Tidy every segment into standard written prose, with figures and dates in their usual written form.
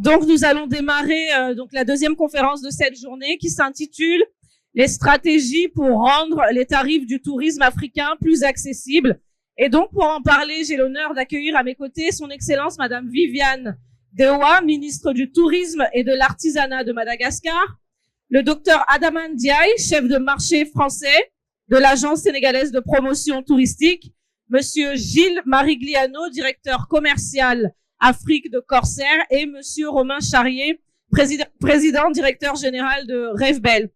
Donc, nous allons démarrer donc la deuxième conférence de cette journée qui s'intitule « Les stratégies pour rendre les tarifs du tourisme africain plus accessibles ». Et donc, pour en parler, j'ai l'honneur d'accueillir à mes côtés son Excellence Madame Viviane Dewa, ministre du Tourisme et de l'Artisanat de Madagascar, le docteur Adaman Ndiaye, chef de marché français de l'Agence sénégalaise de promotion touristique, Monsieur Gilles Marigliano, directeur commercial Afrique de Corsair, et Monsieur Romain Charrier, président directeur général de Rêve-Belle.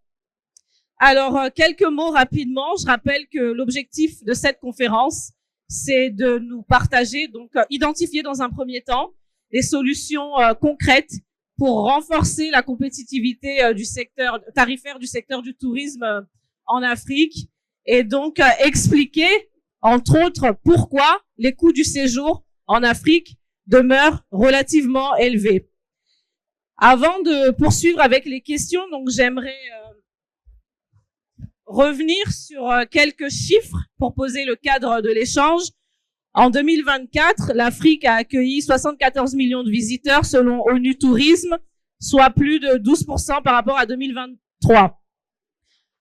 Alors, quelques mots rapidement. Je rappelle que l'objectif de cette conférence, c'est de nous partager, donc identifier dans un premier temps des solutions concrètes pour renforcer la compétitivité du secteur tarifaire du secteur du tourisme en Afrique, et donc expliquer, entre autres, pourquoi les coûts du séjour en Afrique demeurent relativement élevés. Avant de poursuivre avec les questions, donc j'aimerais revenir sur quelques chiffres pour poser le cadre de l'échange. En 2024, l'Afrique a accueilli 74 millions de visiteurs selon ONU Tourisme, soit plus de 12% par rapport à 2023.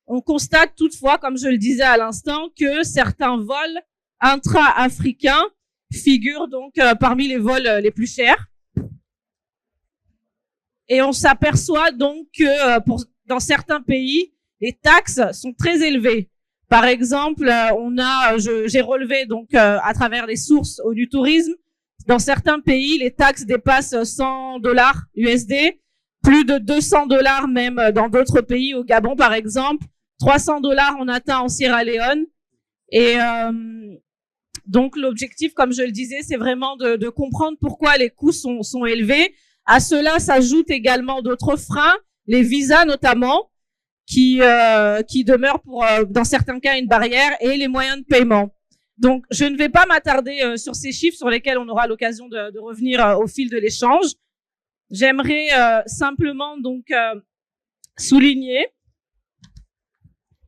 On constate toutefois, comme je le disais à l'instant, que certains vols intra-africains figurent donc parmi les vols les plus chers. Et on s'aperçoit donc que dans certains pays, les taxes sont très élevées. Par exemple, j'ai relevé donc à travers les sources du tourisme, dans certains pays, les taxes dépassent $100 USD, plus de $200 même dans d'autres pays, au Gabon par exemple, $300 on atteint en Sierra Leone. Et donc l'objectif, comme je le disais, c'est vraiment de comprendre pourquoi les coûts sont élevés. À cela s'ajoutent également d'autres freins, les visas notamment, qui demeurent dans certains cas une barrière, et les moyens de paiement. Donc, je ne vais pas m'attarder sur ces chiffres sur lesquels on aura l'occasion de revenir au fil de l'échange. J'aimerais simplement donc souligner.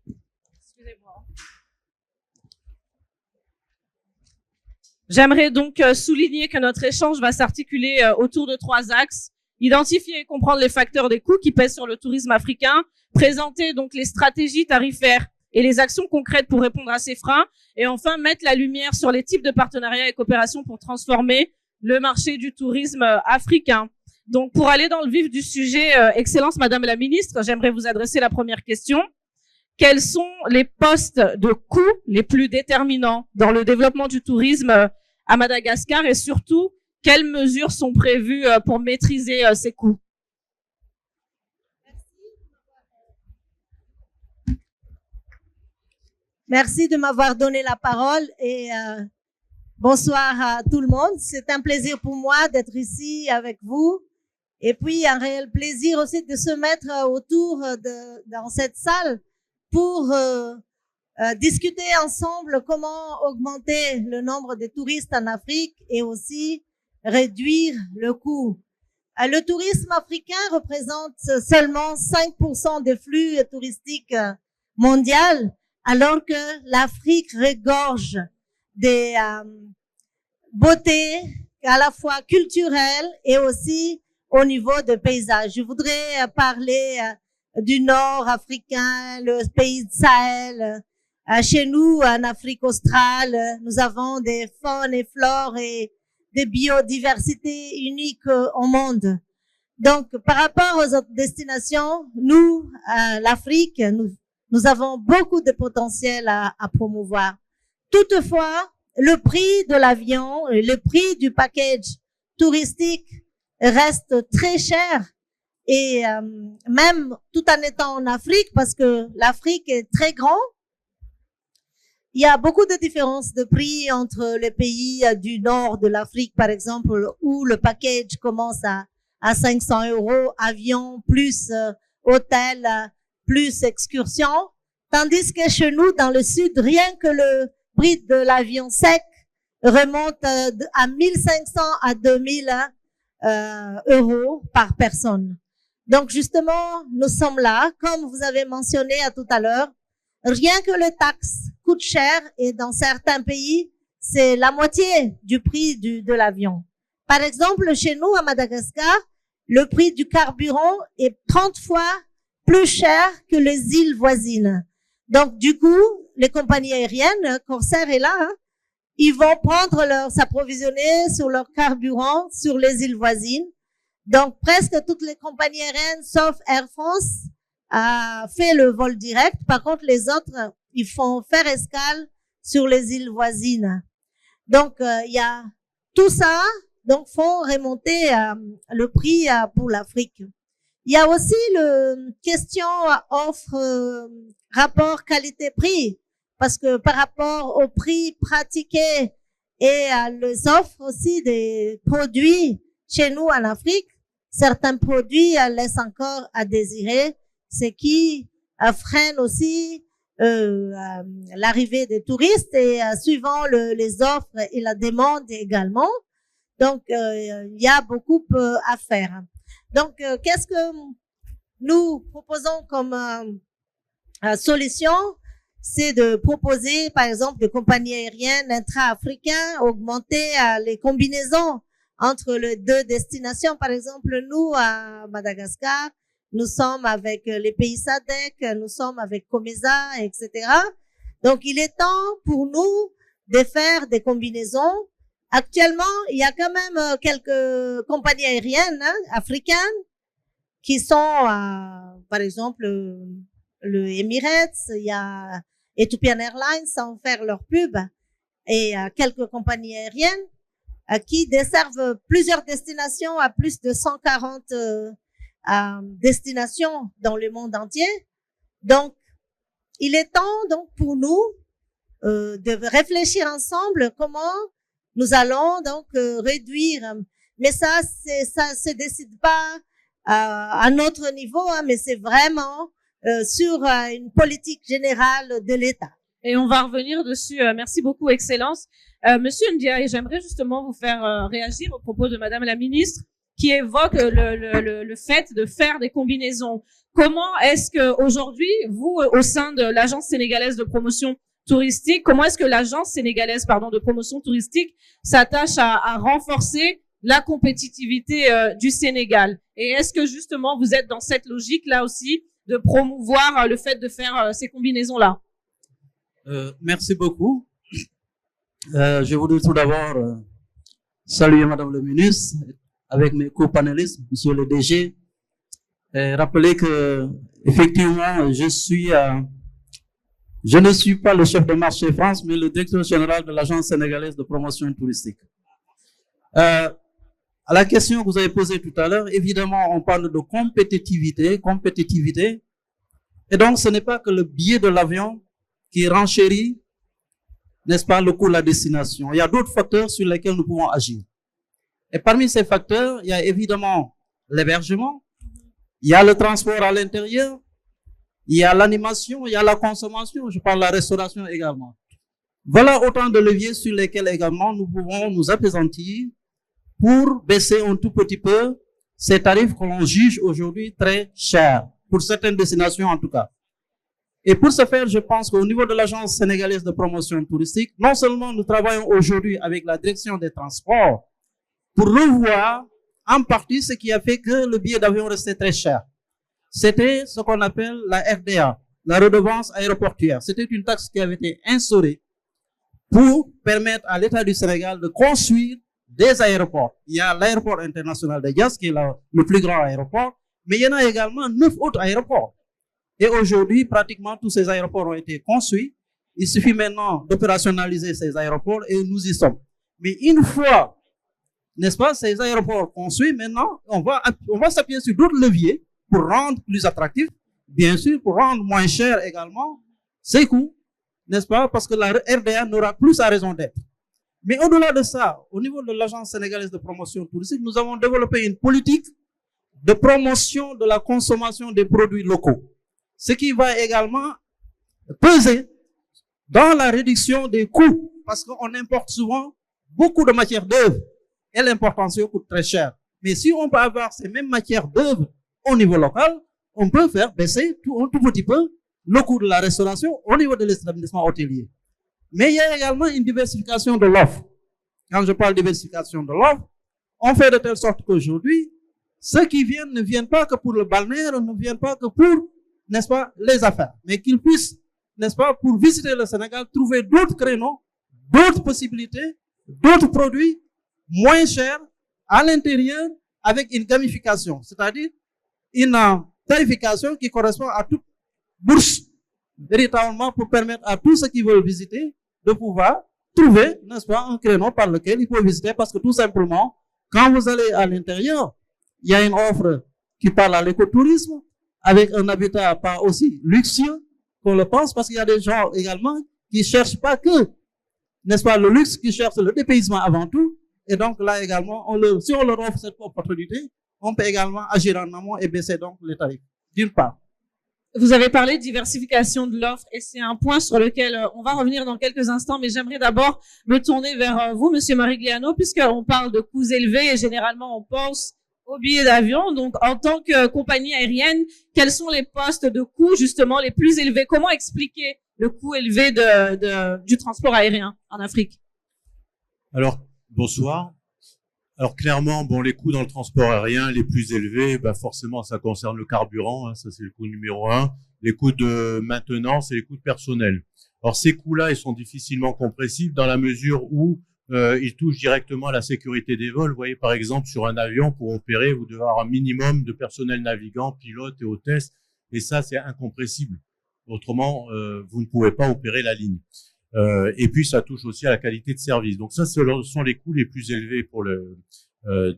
Excusez-moi. J'aimerais donc souligner que notre échange va s'articuler autour de 3 axes. Identifier et comprendre les facteurs des coûts qui pèsent sur le tourisme africain, présenter donc les stratégies tarifaires et les actions concrètes pour répondre à ces freins, et enfin mettre la lumière sur les types de partenariats et coopérations pour transformer le marché du tourisme africain. Donc, pour aller dans le vif du sujet, Excellence Madame la Ministre, j'aimerais vous adresser la première question. Quels sont les postes de coûts les plus déterminants dans le développement du tourisme à Madagascar, et surtout, quelles mesures sont prévues pour maîtriser ces coûts? Merci de m'avoir donné la parole, et bonsoir à tout le monde. C'est un plaisir pour moi d'être ici avec vous, et puis un réel plaisir aussi de se mettre autour dans cette salle pour discuter ensemble comment augmenter le nombre de touristes en Afrique et aussi réduire le coût. Le tourisme africain représente seulement 5% des flux touristiques mondiaux, alors que l'Afrique regorge des beautés à la fois culturelles et aussi au niveau de paysages. Je voudrais parler du nord africain, le pays de Sahel. Chez nous, en Afrique australe, nous avons des faunes et flores et des biodiversités uniques au monde. Donc, par rapport aux autres destinations, nous, l'Afrique, nous avons beaucoup de potentiel à promouvoir. Toutefois, le prix de l'avion, le prix du package touristique reste très cher, et même tout en étant en Afrique, parce que l'Afrique est très grand, il y a beaucoup de différences de prix entre les pays du nord de l'Afrique, par exemple, où le package commence à 500 €, avion plus hôtel plus excursion, tandis que chez nous, dans le sud, rien que le prix de l'avion sec remonte à 1500 à 2000 € par personne. Donc, justement, nous sommes là, comme vous avez mentionné tout à l'heure, rien que les taxes coûtent cher, et dans certains pays, c'est la moitié du prix de l'avion. Par exemple, chez nous, à Madagascar, le prix du carburant est 30 fois plus cher que les îles voisines. Donc, du coup, les compagnies aériennes, Corsair est là, hein, ils vont s'approvisionner sur leur carburant sur les îles voisines. Donc, presque toutes les compagnies aériennes, sauf Air France, fait le vol direct. Par contre, les autres, ils font faire escale sur les îles voisines. Donc, il y a tout ça, donc font remonter le prix pour l'Afrique. Il y a aussi le question offre rapport qualité-prix, parce que par rapport au prix pratiqué et les offres aussi des produits chez nous en Afrique, certains produits laissent encore à désirer, ce qui freine aussi l'arrivée des touristes et suivant les offres et la demande également. Donc, il y a beaucoup à faire. Donc, qu'est-ce que nous proposons comme solution? C'est de proposer, par exemple, des compagnies aériennes intra-africaines, augmenter les combinaisons entre les deux destinations. Par exemple, nous, à Madagascar, nous sommes avec les pays SADC, nous sommes avec Comesa, etc. Donc, il est temps pour nous de faire des combinaisons. Actuellement, il y a quand même quelques compagnies aériennes africaines qui sont, par exemple, le Emirates, il y a Ethiopian Airlines sans faire leur pub, et quelques compagnies aériennes qui desservent plusieurs destinations à plus de 140 destinations dans le monde entier. Donc, il est temps donc pour nous de réfléchir ensemble comment nous allons donc réduire. Mais ça se décide pas à notre niveau, hein, mais c'est vraiment sur une politique générale de l'État. Et on va revenir dessus. Merci beaucoup, Excellence. Monsieur Ndiaye, j'aimerais justement vous faire réagir au propos de Madame la Ministre qui évoque le fait de faire des combinaisons. Comment est-ce que aujourd'hui, vous, au sein de l'Agence sénégalaise de promotion touristique, comment est-ce que l'Agence sénégalaise, de promotion touristique s'attache à renforcer la compétitivité du Sénégal? Et est-ce que justement vous êtes dans cette logique-là aussi de promouvoir le fait de faire ces combinaisons-là? Merci beaucoup. Je voudrais tout d'abord saluer Madame le Ministre avec mes co-panélistes, Monsieur le DG, et rappeler que effectivement je ne suis pas le chef de marché France, mais le directeur général de l'Agence sénégalaise de promotion touristique. À la question que vous avez posée tout à l'heure, évidemment, on parle de compétitivité, et donc ce n'est pas que le billet de l'avion qui renchérit, n'est-ce pas, le coût de la destination. Il y a d'autres facteurs sur lesquels nous pouvons agir. Et parmi ces facteurs, il y a évidemment l'hébergement, il y a le transport à l'intérieur, il y a l'animation, il y a la consommation, je parle de la restauration également. Voilà autant de leviers sur lesquels également nous pouvons nous appesantir pour baisser un tout petit peu ces tarifs que l'on juge aujourd'hui très chers, pour certaines destinations en tout cas. Et pour ce faire, je pense qu'au niveau de l'Agence sénégalaise de promotion touristique, non seulement nous travaillons aujourd'hui avec la direction des transports pour revoir en partie ce qui a fait que le billet d'avion restait très cher. C'était ce qu'on appelle la RDA, la redevance aéroportuaire. C'était une taxe qui avait été instaurée pour permettre à l'État du Sénégal de construire des aéroports. Il y a l'aéroport international de Diass, qui est le plus grand aéroport, mais il y en a également 9 autres aéroports. Et aujourd'hui, pratiquement tous ces aéroports ont été construits. Il suffit maintenant d'opérationnaliser ces aéroports et nous y sommes. Mais une fois, n'est-ce pas, ces aéroports construits, maintenant, on va s'appuyer sur d'autres leviers pour rendre plus attractif, bien sûr, pour rendre moins cher également ces coûts, n'est-ce pas, parce que la RDA n'aura plus sa raison d'être. Mais au-delà de ça, au niveau de l'Agence sénégalaise de promotion touristique, nous avons développé une politique de promotion de la consommation des produits locaux. Ce qui va également peser dans la réduction des coûts, parce qu'on importe souvent beaucoup de matières d'œuvre et l'importation coûte très cher. Mais si on peut avoir ces mêmes matières d'œuvre au niveau local, on peut faire baisser un tout petit peu le coût de la restauration au niveau de l'établissement hôtelier. Mais il y a également une diversification de l'offre. Quand je parle de diversification de l'offre, on fait de telle sorte qu'aujourd'hui, ceux qui viennent ne viennent pas que pour le balnéaire, ne viennent pas que pour, n'est-ce pas, les affaires, mais qu'ils puissent, n'est-ce pas, pour visiter le Sénégal, trouver d'autres créneaux, d'autres possibilités, d'autres produits moins chers à l'intérieur avec une gamification, c'est-à-dire une tarification qui correspond à toute bourse, véritablement pour permettre à tous ceux qui veulent visiter de pouvoir trouver, n'est-ce pas, un créneau par lequel ils peuvent visiter, parce que tout simplement, quand vous allez à l'intérieur, il y a une offre qui parle à l'écotourisme, avec un habitat pas aussi luxueux qu'on le pense, parce qu'il y a des gens également qui cherchent pas que, n'est-ce pas, le luxe, qui cherchent le dépaysement avant tout. Et donc là également, si on leur offre cette opportunité, on peut également agir en amont et baisser donc les tarifs, d'une part. Vous avez parlé de diversification de l'offre et c'est un point sur lequel on va revenir dans quelques instants, mais j'aimerais d'abord me tourner vers vous, Monsieur Marigliano, puisqu'on parle de coûts élevés et généralement on pense aux billets d'avion. Donc, en tant que compagnie aérienne, quels sont les postes de coûts justement les plus élevés? Comment expliquer le coût élevé du transport aérien en Afrique? Alors, bonsoir. Alors clairement, bon, les coûts dans le transport aérien les plus élevés, bah forcément, ça concerne le carburant, hein, ça c'est le coût numéro 1, les coûts de maintenance et les coûts de personnel. Alors ces coûts-là, ils sont difficilement compressibles dans la mesure où ils touchent directement à la sécurité des vols. Vous voyez, par exemple, sur un avion, pour opérer, vous devez avoir un minimum de personnel navigant, pilote et hôtesse, et ça, c'est incompressible. Autrement, vous ne pouvez pas opérer la ligne. Et puis ça touche aussi à la qualité de service. Donc ça, ce sont les coûts les plus élevés pour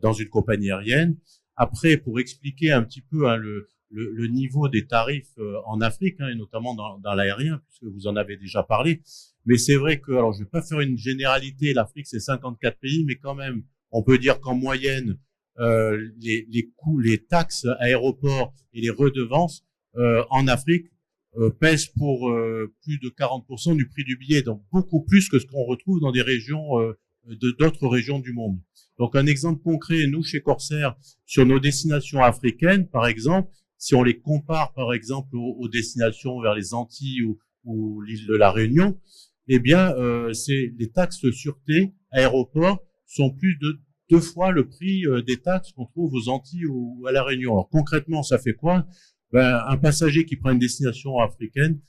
dans une compagnie aérienne. Après, pour expliquer un petit peu hein, le niveau des tarifs en Afrique, hein, et notamment dans l'aérien, puisque vous en avez déjà parlé. Mais c'est vrai que, alors je vais pas faire une généralité, l'Afrique c'est 54 pays, mais quand même, on peut dire qu'en moyenne, les coûts, les taxes aéroports et les redevances en Afrique pèse pour plus de 40% du prix du billet, donc beaucoup plus que ce qu'on retrouve dans des régions d'autres régions du monde. Donc un exemple concret, nous chez Corsair, sur nos destinations africaines, par exemple, si on les compare par exemple aux destinations vers les Antilles ou l'île de la Réunion, eh bien les taxes de sûreté aéroport sont plus de 2 fois le prix des taxes qu'on trouve aux Antilles ou à la Réunion. Alors concrètement, ça fait quoi? Ben, un passager qui prend une destination africaine,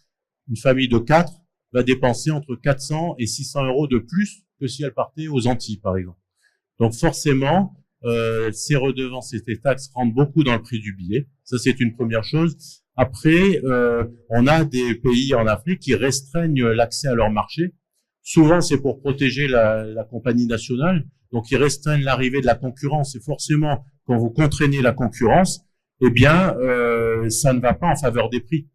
une famille de 4, va dépenser entre 400 et 600 euros de plus que si elle partait aux Antilles, par exemple. Donc forcément, ces redevances et ces taxes rentrent beaucoup dans le prix du billet. Ça, c'est une première chose. Après, on a des pays en Afrique qui restreignent l'accès à leur marché. Souvent, c'est pour protéger la compagnie nationale. Donc, ils restreignent l'arrivée de la concurrence. Et forcément, quand vous contraignez la concurrence, eh bien, ça ne va pas en faveur des prix.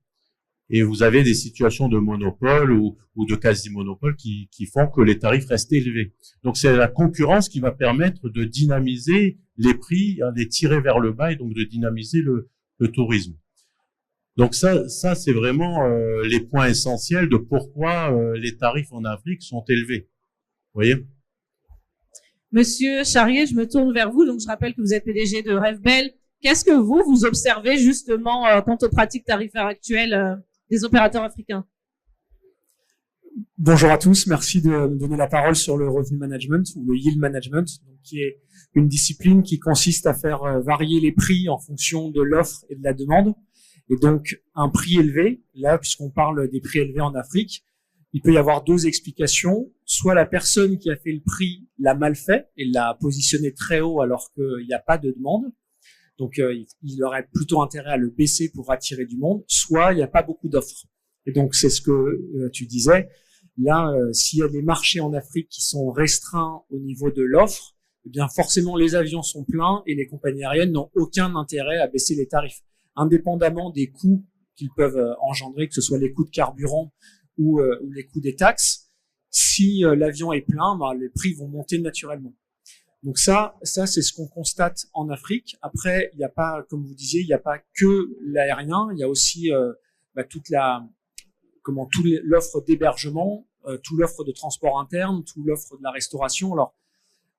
Et vous avez des situations de monopole ou de quasi-monopole qui font que les tarifs restent élevés. Donc, c'est la concurrence qui va permettre de dynamiser les prix, les tirer vers le bas et donc de dynamiser le tourisme. Donc, ça c'est vraiment les points essentiels de pourquoi les tarifs en Afrique sont élevés. Vous voyez? Monsieur Charrier, je me tourne vers vous. Donc, je rappelle que vous êtes PDG de Revbel. Qu'est-ce que vous observez justement quant aux pratiques tarifaires actuelles des opérateurs africains? Bonjour à tous, merci de me donner la parole sur le revenu management ou le yield management, donc qui est une discipline qui consiste à faire varier les prix en fonction de l'offre et de la demande. Et donc un prix élevé, là puisqu'on parle des prix élevés en Afrique, il peut y avoir 2 explications. Soit la personne qui a fait le prix l'a mal fait et l'a positionné très haut alors qu'il n'y a pas de demande. Donc, il aurait plutôt intérêt à le baisser pour attirer du monde, soit il n'y a pas beaucoup d'offres. Et donc, c'est ce que tu disais. Là, s'il y a des marchés en Afrique qui sont restreints au niveau de l'offre, eh bien, forcément, les avions sont pleins et les compagnies aériennes n'ont aucun intérêt à baisser les tarifs, indépendamment des coûts qu'ils peuvent engendrer, que ce soit les coûts de carburant ou les coûts des taxes. Si l'avion est plein, bah, les prix vont monter naturellement. Donc ça c'est ce qu'on constate en Afrique. Après, il n'y a pas, comme vous disiez, il n'y a pas que l'aérien, il y a aussi toute l'offre d'hébergement, toute l'offre de transport interne, toute l'offre de la restauration. Alors,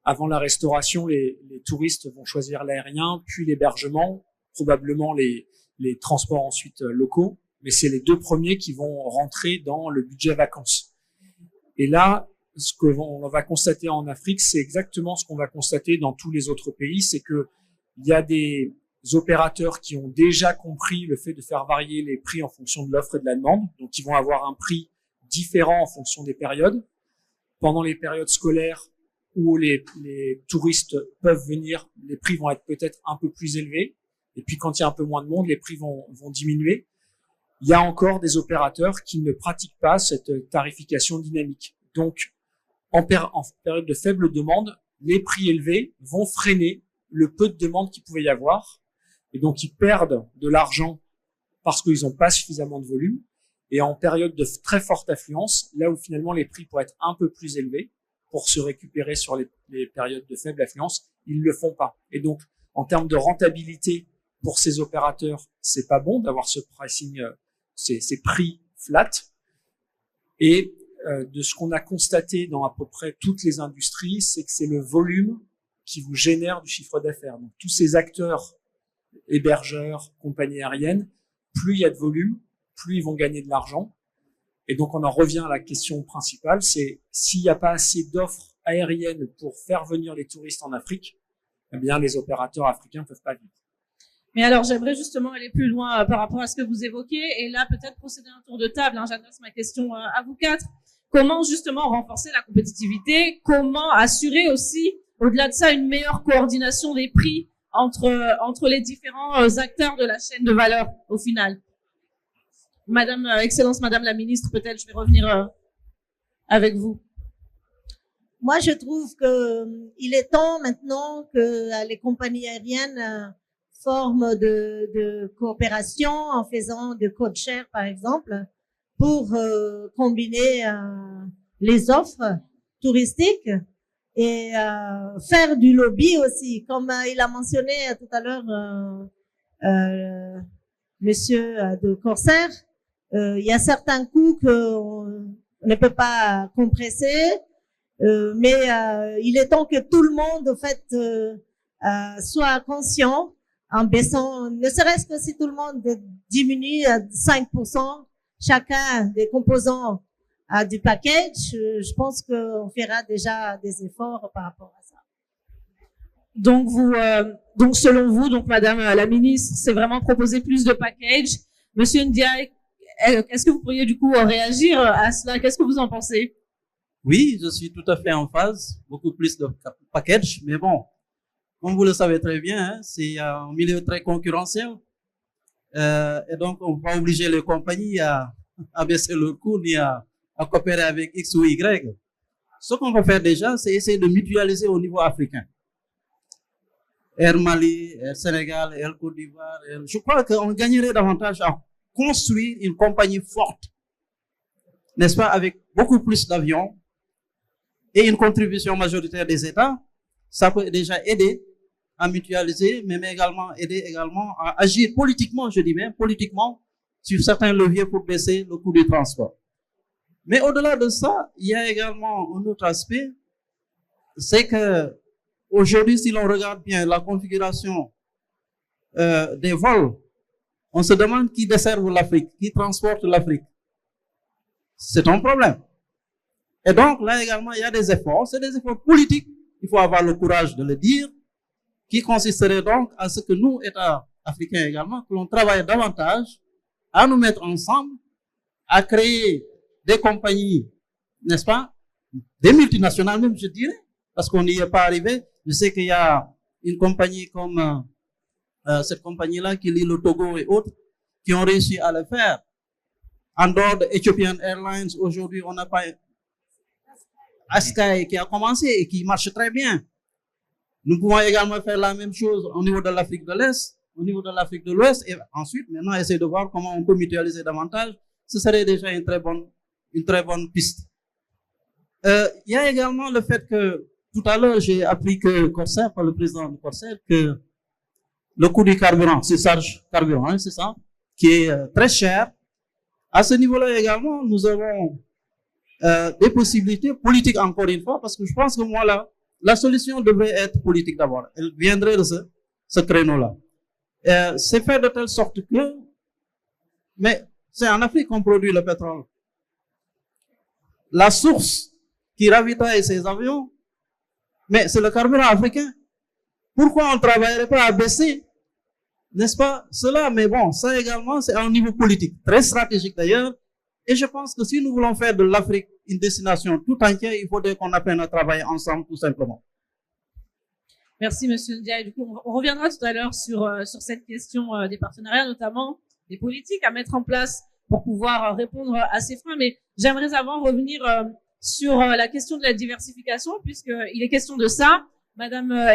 avant la restauration, les touristes vont choisir l'aérien, puis l'hébergement, probablement les transports ensuite locaux, mais c'est les 2 premiers qui vont rentrer dans le budget vacances. Et là, ce qu'on va constater en Afrique, c'est exactement ce qu'on va constater dans tous les autres pays, c'est que Il y a des opérateurs qui ont déjà compris le fait de faire varier les prix en fonction de l'offre et de la demande. Donc, ils vont avoir un prix différent en fonction des périodes. Pendant les périodes scolaires où les touristes peuvent venir, les prix vont être peut-être un peu plus élevés. Et puis, quand il y a un peu moins de monde, les prix vont diminuer. Il y a encore des opérateurs qui ne pratiquent pas cette tarification dynamique. Donc, en période de faible demande, les prix élevés vont freiner le peu de demande qu'il pouvait y avoir. Et donc, ils perdent de l'argent parce qu'ils n'ont pas suffisamment de volume. Et en période de très forte affluence, là où finalement les prix pourraient être un peu plus élevés pour se récupérer sur les périodes de faible affluence, ils ne le font pas. Et donc, en termes de rentabilité pour ces opérateurs, c'est pas bon d'avoir ce pricing, ces prix flat. Et de ce qu'on a constaté dans à peu près toutes les industries, c'est que c'est le volume qui vous génère du chiffre d'affaires. Donc, tous ces acteurs, hébergeurs, compagnies aériennes, plus il y a de volume, plus ils vont gagner de l'argent. Et donc, on en revient à la question principale, c'est s'il n'y a pas assez d'offres aériennes pour faire venir les touristes en Afrique, eh bien, les opérateurs africains ne peuvent pas vivre. Mais alors, j'aimerais justement aller plus loin par rapport à ce que vous évoquez, et là, peut-être procéder à un tour de table. J'adresse ma question à vous quatre. Comment justement renforcer la compétitivité? Comment assurer aussi, au-delà de ça, une meilleure coordination des prix entre les différents acteurs de la chaîne de valeur au final? Excellence Madame la Ministre, peut-être je vais revenir avec vous. Moi, je trouve que il est temps maintenant que les compagnies aériennes forment de coopération en faisant de code share, par exemple, pour combiner les offres touristiques et faire du lobby aussi, comme il a mentionné tout à l'heure Monsieur de Corsair. Il y a certains coûts qu'on ne peut pas compresser, mais il est temps que tout le monde, en fait, soit conscient en baissant, ne serait-ce que si tout le monde diminue à 5% chacun des composants du package, je pense qu'on fera déjà des efforts par rapport à ça. Donc donc selon vous, donc Madame la Ministre, c'est vraiment proposer plus de package. Monsieur Ndiaye, est-ce que vous pourriez du coup réagir à cela? Qu'est-ce que vous en pensez? Oui, je suis tout à fait en phase, beaucoup plus de package, mais bon, comme vous le savez très bien, hein, c'est un milieu très concurrentiel, et donc on va obliger les compagnies à baisser leur coût ni à coopérer avec X ou Y. Ce qu'on va faire déjà, c'est essayer de mutualiser au niveau africain. Air Mali, Air Sénégal, Air Côte d'Ivoire, je crois qu'on gagnerait davantage à construire une compagnie forte, n'est-ce pas, avec beaucoup plus d'avions et une contribution majoritaire des États. Ça peut déjà aider à mutualiser, mais également aider également à agir politiquement, je dis bien politiquement, sur certains leviers pour baisser le coût du transport. Mais au-delà de ça, il y a également un autre aspect, c'est que aujourd'hui, si l'on regarde bien la configuration des vols, on se demande qui desserve l'Afrique, qui transporte l'Afrique. C'est un problème. Et donc, là également, il y a des efforts. C'est des efforts politiques. Il faut avoir le courage de le dire, qui consisterait donc à ce que nous, États africains également, que l'on travaille davantage à nous mettre ensemble, à créer des compagnies, n'est-ce pas, des multinationales même, je dirais, parce qu'on n'y est pas arrivé. Je sais qu'il y a une compagnie comme cette compagnie-là qui lie le Togo et autres, qui ont réussi à le faire. En dehors de Ethiopian Airlines, aujourd'hui, on n'a pas Askai qui a commencé et qui marche très bien. Nous pouvons également faire la même chose au niveau de l'Afrique de l'Est, au niveau de l'Afrique de l'Ouest, et ensuite, maintenant, essayer de voir comment on peut mutualiser davantage. Ce serait déjà une très bonne piste. Il y a également le fait que, tout à l'heure, j'ai appris que Corsair, par le président de Corsair, que le coût du carburant, c'est Sarge Carburant, hein, c'est ça, qui est très cher. À ce niveau-là également, nous avons des possibilités politiques encore une fois, parce que je pense que moi là, la solution devrait être politique d'abord. Elle viendrait de ce créneau-là. C'est fait de telle sorte que, mais c'est en Afrique qu'on produit le pétrole. La source qui ravitaille ces avions, mais c'est le carburant africain. Pourquoi on ne travaillerait pas à baisser, n'est-ce pas, cela? Mais bon, ça également, c'est à un niveau politique, très stratégique d'ailleurs. Et je pense que si nous voulons faire de l'Afrique une destination tout entière, il faudrait qu'on apprenne à travailler ensemble, tout simplement. Merci, Monsieur Ndiaye. Du coup, on reviendra tout à l'heure sur cette question des partenariats, notamment des politiques à mettre en place pour pouvoir répondre à ces freins. Mais j'aimerais avant revenir sur la question de la diversification, puisqu'il est question de ça.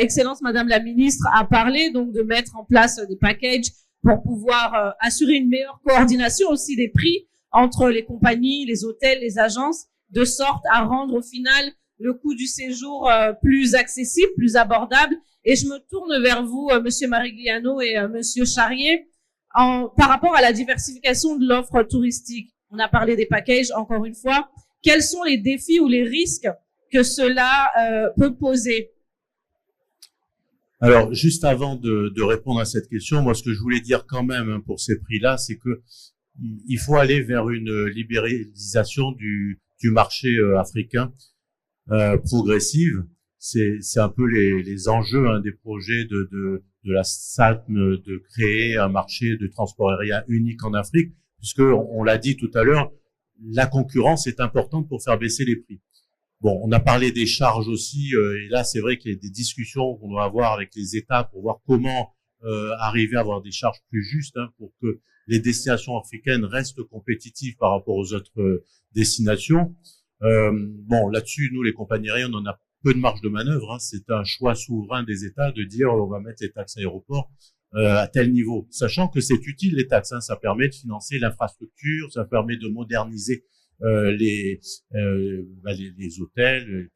Excellence, Madame la Ministre a parlé donc de mettre en place des packages pour pouvoir assurer une meilleure coordination aussi des prix entre les compagnies, les hôtels, les agences, de sorte à rendre au final le coût du séjour plus accessible, plus abordable. Et je me tourne vers vous, Monsieur Marigliano et Monsieur Charrier, par rapport à la diversification de l'offre touristique. On a parlé des packages, encore une fois. Quels sont les défis ou les risques que cela peut poser? Alors, juste avant de répondre à cette question, moi, ce que je voulais dire quand même pour ces prix-là, c'est que il faut aller vers une libéralisation du marché africain progressive. C'est un peu les enjeux des projets de la SATM, de créer un marché de transport aérien unique en Afrique, puisque on l'a dit tout à l'heure, la concurrence est importante pour faire baisser les prix. Bon, on a parlé des charges aussi, et là c'est vrai qu'il y a des discussions qu'on doit avoir avec les États pour voir comment arriver à avoir des charges plus justes pour que les destinations africaines restent compétitives par rapport aux autres destinations. Bon, là-dessus, nous, les compagnies aériennes, on a peu de marge de manœuvre. C'est un choix souverain des États de dire on va mettre les taxes aéroports à tel niveau, sachant que c'est utile les taxes. Ça permet de financer l'infrastructure, ça permet de moderniser les hôtels,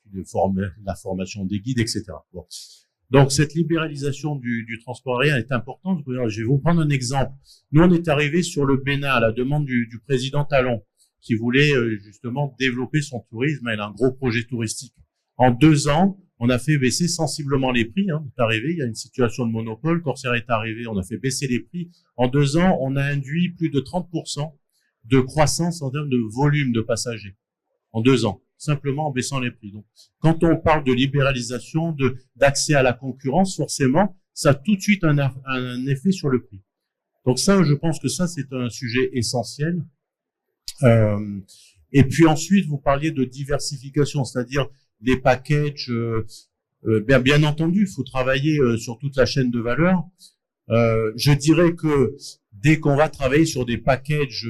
la formation des guides, etc. Bon. Donc cette libéralisation du transport aérien est importante. Je vais vous prendre un exemple. Nous, on est arrivé sur le Bénin à la demande du président Talon, qui voulait justement développer son tourisme. Il a un gros projet touristique. En 2 ans, on a fait baisser sensiblement les prix. C'est arrivé, il y a une situation de monopole. Corsair est arrivé, on a fait baisser les prix. En 2 ans, on a induit plus de 30% de croissance en termes de volume de passagers. En 2 ans, simplement en baissant les prix. Donc, quand on parle de libéralisation, d'accès à la concurrence, forcément, ça a tout de suite un effet sur le prix. Donc ça, je pense que ça, c'est un sujet essentiel. Et puis ensuite, vous parliez de diversification, c'est-à-dire les packages. Bien entendu, il faut travailler sur toute la chaîne de valeur. Je dirais que dès qu'on va travailler sur des packages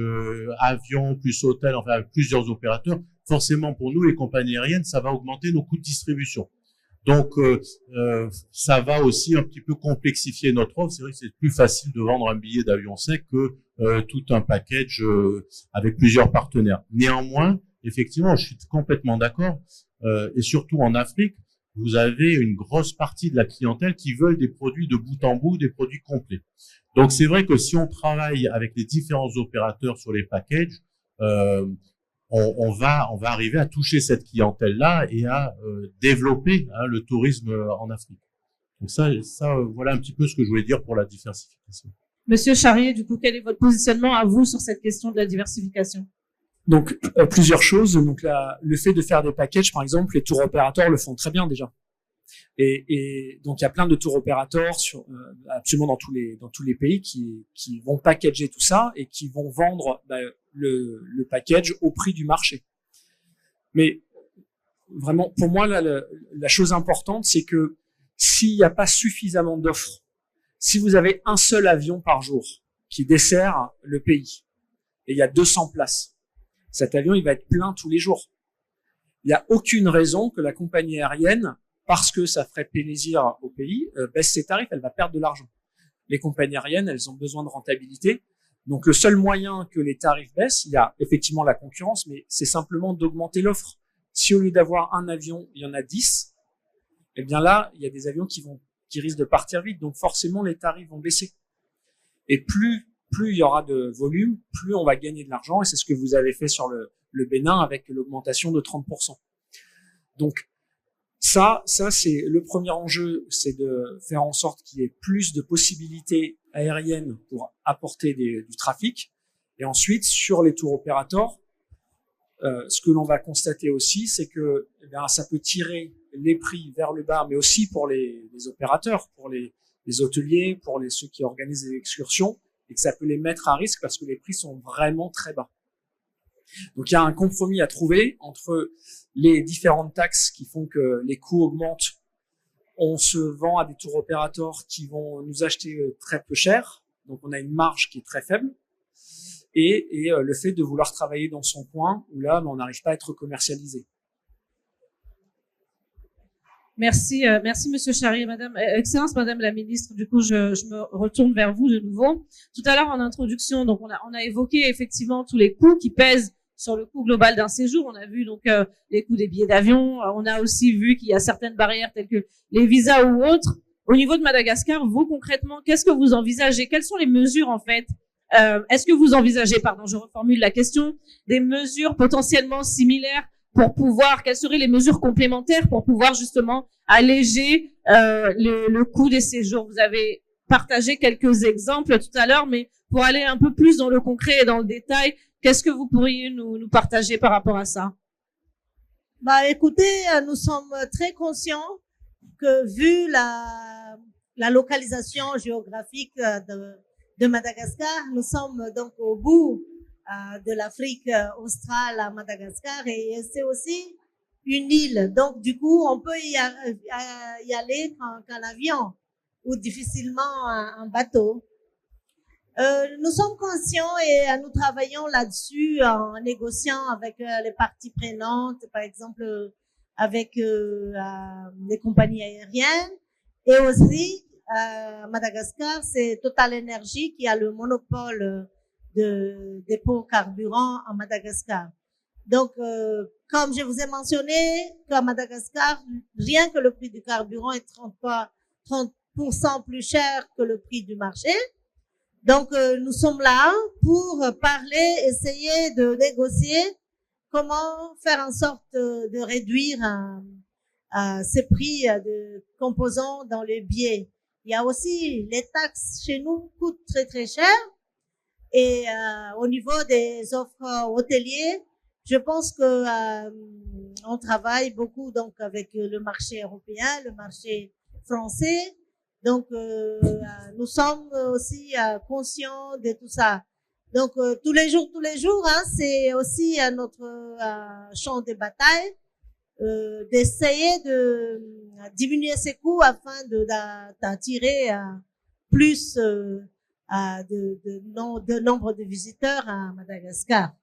avions plus hôtels, enfin avec plusieurs opérateurs, forcément pour nous, les compagnies aériennes, ça va augmenter nos coûts de distribution. Donc, ça va aussi un petit peu complexifier notre offre. C'est vrai que c'est plus facile de vendre un billet d'avion sec que tout un package avec plusieurs partenaires. Néanmoins, effectivement, je suis complètement d'accord. Et surtout en Afrique, vous avez une grosse partie de la clientèle qui veulent des produits de bout en bout, des produits complets. Donc, c'est vrai que si on travaille avec les différents opérateurs sur les packages, on va arriver à toucher cette clientèle-là et à développer le tourisme en Afrique. Donc ça, voilà un petit peu ce que je voulais dire pour la diversification. Monsieur Charrier, du coup, quel est votre positionnement à vous sur cette question de la diversification? Donc, plusieurs choses. Donc, le fait de faire des packages, par exemple, les tours opérateurs le font très bien déjà. Et donc, il y a plein de tours opérateurs absolument dans tous les pays qui vont packager tout ça et qui vont vendre le package au prix du marché. Mais vraiment, pour moi, la chose importante, c'est que s'il n'y a pas suffisamment d'offres, si vous avez un seul avion par jour qui dessert le pays et il y a 200 places, cet avion, il va être plein tous les jours. Il n'y a aucune raison que la compagnie aérienne, parce que ça ferait plaisir au pays, baisse ses tarifs, elle va perdre de l'argent. Les compagnies aériennes, elles ont besoin de rentabilité. Donc, le seul moyen que les tarifs baissent, il y a effectivement la concurrence, mais c'est simplement d'augmenter l'offre. Si au lieu d'avoir un avion, il y en a 10, eh bien là, il y a des avions qui risquent de partir vite. Donc, forcément, les tarifs vont baisser. Et plus il y aura de volume, plus on va gagner de l'argent. Et c'est ce que vous avez fait sur le Bénin avec l'augmentation de 30%. Donc, ça, c'est le premier enjeu, c'est de faire en sorte qu'il y ait plus de possibilités aériennes pour apporter du trafic. Et ensuite, sur les tours opérateurs, ce que l'on va constater aussi, c'est que ça peut tirer les prix vers le bas, mais aussi pour les opérateurs, pour les hôteliers, pour ceux qui organisent des excursions, et que ça peut les mettre à risque parce que les prix sont vraiment très bas. Donc il y a un compromis à trouver entre les différentes taxes qui font que les coûts augmentent. On se vend à des tour opérateurs qui vont nous acheter très peu cher, donc on a une marge qui est très faible, et le fait de vouloir travailler dans son coin où là on n'arrive pas à être commercialisé. Merci, merci Monsieur Charrier, Excellence Madame la Ministre. Du coup, je me retourne vers vous de nouveau. Tout à l'heure en introduction, donc on a évoqué effectivement tous les coûts qui pèsent sur le coût global d'un séjour. On a vu donc les coûts des billets d'avion. On a aussi vu qu'il y a certaines barrières telles que les visas ou autres. Au niveau de Madagascar, vous concrètement, qu'est-ce que vous envisagez? Quelles sont les mesures en fait? Est-ce que vous envisagez, pardon, je reformule la question, des mesures potentiellement similaires pour pouvoir, quelles seraient les mesures complémentaires pour pouvoir justement alléger le coût des séjours? Vous avez partagé quelques exemples tout à l'heure, mais pour aller un peu plus dans le concret et dans le détail, qu'est-ce que vous pourriez nous partager par rapport à ça? Bah, écoutez, nous sommes très conscients que vu la localisation géographique de Madagascar, nous sommes donc au bout de l'Afrique australe à Madagascar, et c'est aussi une île. Donc, du coup, on peut y aller qu'en avion ou difficilement en bateau. Nous sommes conscients et nous travaillons là-dessus en négociant avec les parties prenantes, par exemple avec les compagnies aériennes, et aussi Madagascar, c'est Total Energy qui a le monopole de dépôt carburant en Madagascar. Donc, comme je vous ai mentionné, qu'à Madagascar, rien que le prix du carburant est 30% plus cher que le prix du marché. Donc, nous sommes là pour parler, essayer de négocier comment faire en sorte de réduire ces prix de composants dans les billets. Il y a aussi les taxes chez nous coûtent très très cher. Et au niveau des offres hôteliers, je pense que on travaille beaucoup donc avec le marché européen, le marché français. Donc nous sommes aussi conscients de tout ça. Donc tous les jours, hein, c'est aussi notre champ de bataille d'essayer de diminuer ces coûts afin d'attirer plus de nombre de visiteurs à Madagascar.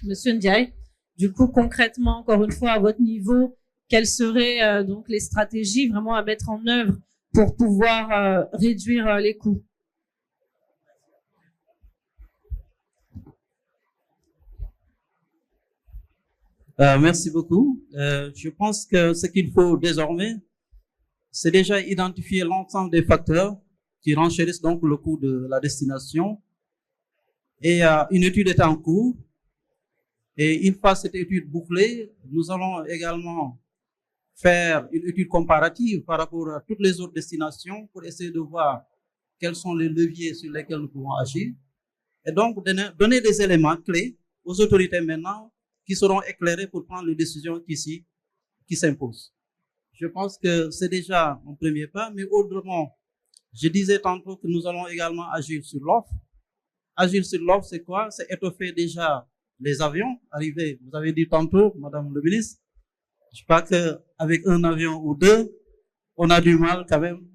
Monsieur Ndiaye, du coup, concrètement, encore une fois, à votre niveau, quelles seraient donc les stratégies vraiment à mettre en œuvre pour pouvoir réduire les coûts? Merci beaucoup. Je pense que ce qu'il faut désormais, c'est déjà identifier l'ensemble des facteurs qui renchérissent donc le coût de la destination. Et une étude est en cours. Et une fois cette étude bouclée, nous allons également faire une étude comparative par rapport à toutes les autres destinations pour essayer de voir quels sont les leviers sur lesquels nous pouvons agir. Et donc, donner des éléments clés aux autorités maintenant qui seront éclairées pour prendre les décisions qui s'imposent. Je pense que c'est déjà un premier pas, mais autrement, je disais tantôt que nous allons également agir sur l'offre. Agir sur l'offre, c'est quoi? C'est étoffer déjà les avions arrivés. Vous avez dit tantôt, Madame le ministre, je crois qu'avec un avion ou deux, on a du mal quand même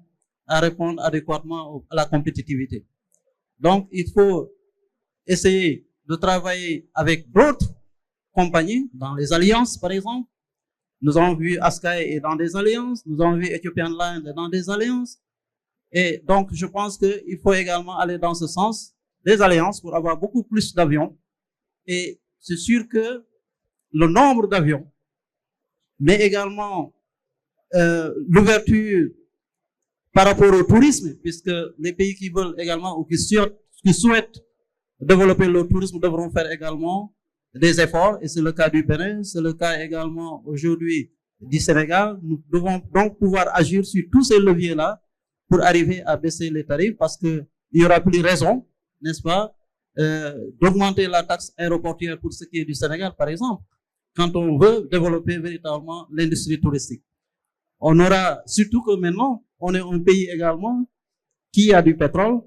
à répondre adéquatement à la compétitivité. Donc, il faut essayer de travailler avec d'autres compagnies, dans les alliances par exemple. Nous avons vu Askai est dans des alliances, nous avons vu Ethiopian Airlines dans des alliances. Et donc, je pense qu'il faut également aller dans ce sens, des alliances pour avoir beaucoup plus d'avions. Et c'est sûr que le nombre d'avions, mais également l'ouverture par rapport au tourisme, puisque les pays qui veulent également ou qui souhaitent développer le tourisme devront faire également des efforts, et c'est le cas du Bénin, c'est le cas également aujourd'hui du Sénégal. Nous devons donc pouvoir agir sur tous ces leviers-là pour arriver à baisser les tarifs, parce qu'il n'y aura plus raison, n'est-ce pas, d'augmenter la taxe aéroportuaire pour ce qui est du Sénégal, par exemple, quand on veut développer véritablement l'industrie touristique. On aura, surtout que maintenant, on est un pays également qui a du pétrole,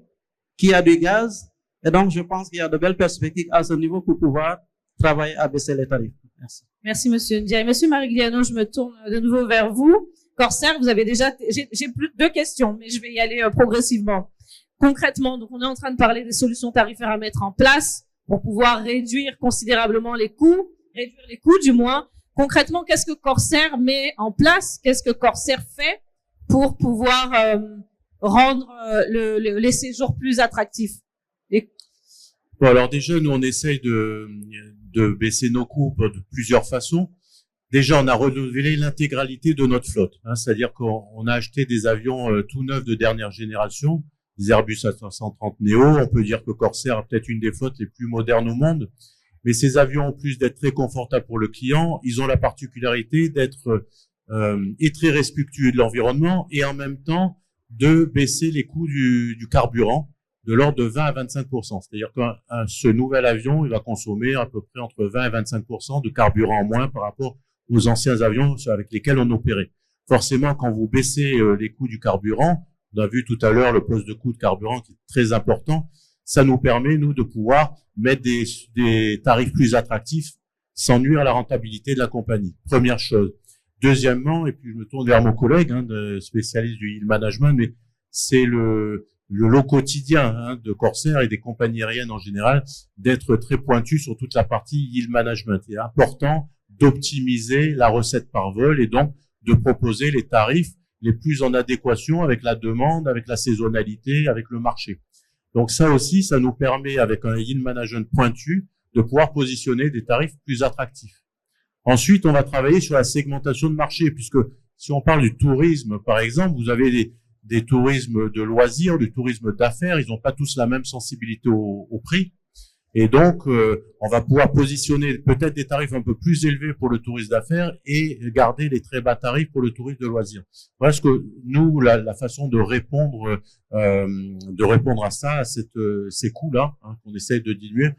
qui a du gaz, et donc je pense qu'il y a de belles perspectives à ce niveau pour pouvoir travailler à baisser les tarifs. Merci. Merci, Monsieur Ndiaye. Monsieur Marigliano, je me tourne de nouveau vers vous. Corsair, vous avez déjà, j'ai plus deux questions, mais je vais y aller progressivement. Concrètement, donc on est en train de parler des solutions tarifaires à mettre en place pour pouvoir réduire considérablement les coûts, réduire les coûts du moins. Concrètement, qu'est-ce que Corsair met en place? Qu'est-ce que Corsair fait pour pouvoir rendre les séjours plus attractifs? Bon, alors déjà, nous, on essaye de baisser nos coûts de plusieurs façons. Déjà, on a renouvelé l'intégralité de notre flotte, hein, c'est-à-dire qu'on a acheté des avions tout neufs de dernière génération, des Airbus A330 Neo. On peut dire que Corsair a peut-être une des flottes les plus modernes au monde. Mais ces avions, en plus d'être très confortables pour le client, ils ont la particularité d'être et très respectueux de l'environnement et en même temps de baisser les coûts du carburant de l'ordre de 20 à 25%. C'est-à-dire que ce nouvel avion, il va consommer à peu près entre 20 et 25% de carburant en moins par rapport aux anciens avions avec lesquels on opérait. Forcément, quand vous baissez les coûts du carburant, on a vu tout à l'heure le poste de coût de carburant qui est très important, ça nous permet, nous, de pouvoir mettre des tarifs plus attractifs sans nuire à la rentabilité de la compagnie. Première chose. Deuxièmement, et puis je me tourne vers mon collègue, spécialiste du yield management, mais c'est le lot quotidien de Corsair et des compagnies aériennes en général d'être très pointu sur toute la partie yield management. Il est important d'optimiser la recette par vol et donc de proposer les tarifs les plus en adéquation avec la demande, avec la saisonnalité, avec le marché. Donc ça aussi, ça nous permet, avec un yield management pointu, de pouvoir positionner des tarifs plus attractifs. Ensuite, on va travailler sur la segmentation de marché, puisque si on parle du tourisme, par exemple, vous avez des tourismes de loisirs, du tourisme d'affaires, ils n'ont pas tous la même sensibilité au prix. Et donc, on va pouvoir positionner peut-être des tarifs un peu plus élevés pour le tourisme d'affaires et garder les très bas tarifs pour le tourisme de loisirs. Voilà ce que nous, la façon de répondre à ça, à ces coûts-là, qu'on essaye de diminuer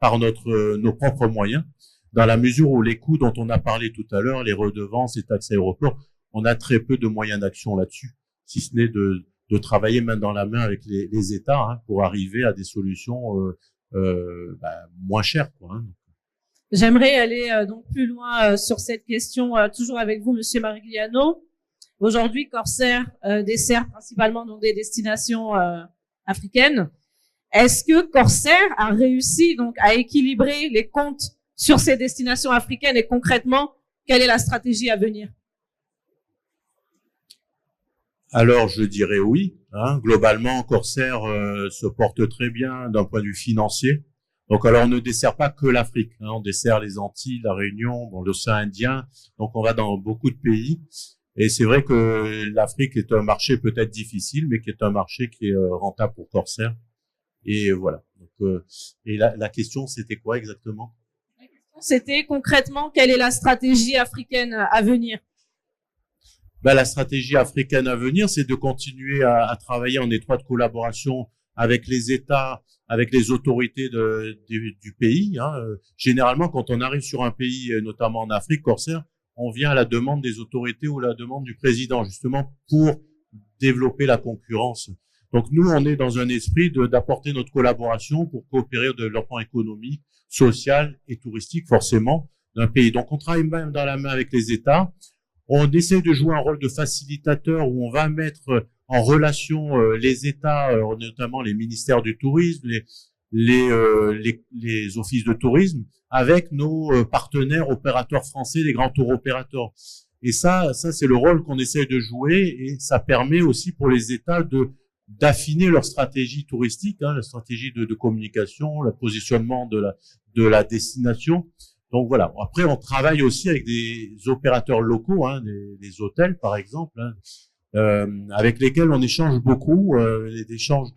par nos propres moyens, dans la mesure où les coûts dont on a parlé tout à l'heure, les redevances et taxes aéroports, on a très peu de moyens d'action là-dessus, si ce n'est de travailler main dans la main avec les États pour arriver à des solutions moins chères, quoi. J'aimerais aller donc plus loin sur cette question, toujours avec vous, Monsieur Marigliano. Aujourd'hui, Corsair dessert principalement donc des destinations africaines. Est-ce que Corsair a réussi donc à équilibrer les comptes sur ces destinations africaines et concrètement, quelle est la stratégie à venir? Alors, je dirais oui. Globalement, Corsair se porte très bien d'un point de vue financier. Donc, alors, on ne dessert pas que l'Afrique. On dessert les Antilles, la Réunion, l'océan Indien. Donc, on va dans beaucoup de pays. Et c'est vrai que l'Afrique est un marché peut-être difficile, mais qui est un marché qui est rentable pour Corsair. Et voilà. Donc, et la question, c'était quoi exactement? La question, c'était concrètement, quelle est la stratégie africaine à venir? La stratégie africaine à venir, c'est de continuer à travailler en étroite collaboration avec les États, avec les autorités du pays. Généralement, quand on arrive sur un pays, notamment en Afrique, Corsair, on vient à la demande des autorités ou à la demande du président, justement pour développer la concurrence. Donc nous, on est dans un esprit d'apporter notre collaboration pour coopérer au développement économique, social et touristique, forcément, d'un pays. Donc on travaille main dans la main avec les États. On essaie de jouer un rôle de facilitateur où on va mettre en relation les États, notamment les ministères du tourisme, les offices de tourisme, avec nos partenaires opérateurs français, les grands tours opérateurs. Et ça c'est le rôle qu'on essaie de jouer et ça permet aussi pour les États d'affiner leur stratégie touristique, la stratégie de communication, le positionnement de la destination. Donc voilà. Après, on travaille aussi avec des opérateurs locaux, des hôtels par exemple, avec lesquels on échange beaucoup, des échanges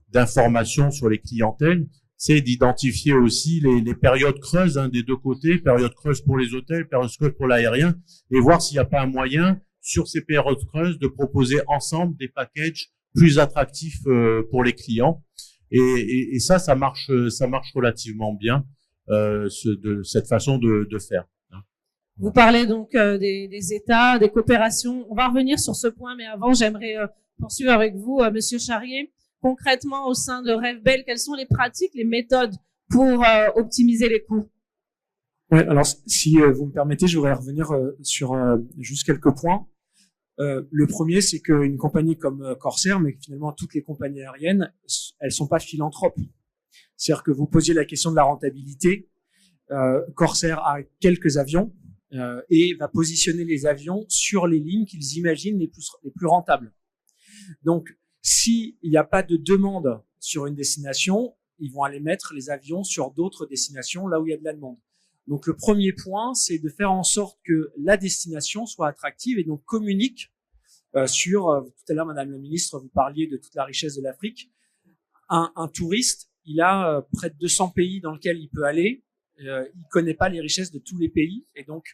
d'informations sur les clientèles. C'est d'identifier aussi les périodes creuses des deux côtés, période creuse pour les hôtels, période creuse pour l'aérien, et voir s'il n'y a pas un moyen sur ces périodes creuses de proposer ensemble des packages plus attractifs pour les clients. Et ça marche relativement bien. De cette façon de faire. Vous parlez donc des États, des coopérations. On va revenir sur ce point, mais avant, j'aimerais poursuivre avec vous, Monsieur Charrier. Concrètement, au sein de RevBel, quelles sont les pratiques, les méthodes pour optimiser les coûts? Ouais, alors si vous me permettez, je voudrais revenir sur juste quelques points. Le premier, c'est qu'une compagnie comme Corsair, mais finalement toutes les compagnies aériennes, elles sont pas philanthropes. C'est-à-dire que vous posiez la question de la rentabilité. Corsair a quelques avions et va positionner les avions sur les lignes qu'ils imaginent les plus rentables. Donc, s'il n'y a pas de demande sur une destination, ils vont aller mettre les avions sur d'autres destinations là où il y a de la demande. Donc, le premier point, c'est de faire en sorte que la destination soit attractive et donc communique sur, tout à l'heure, Madame la Ministre, vous parliez de toute la richesse de l'Afrique. Un touriste, il a près de 200 pays dans lesquels il peut aller. Il connaît pas les richesses de tous les pays. Et donc,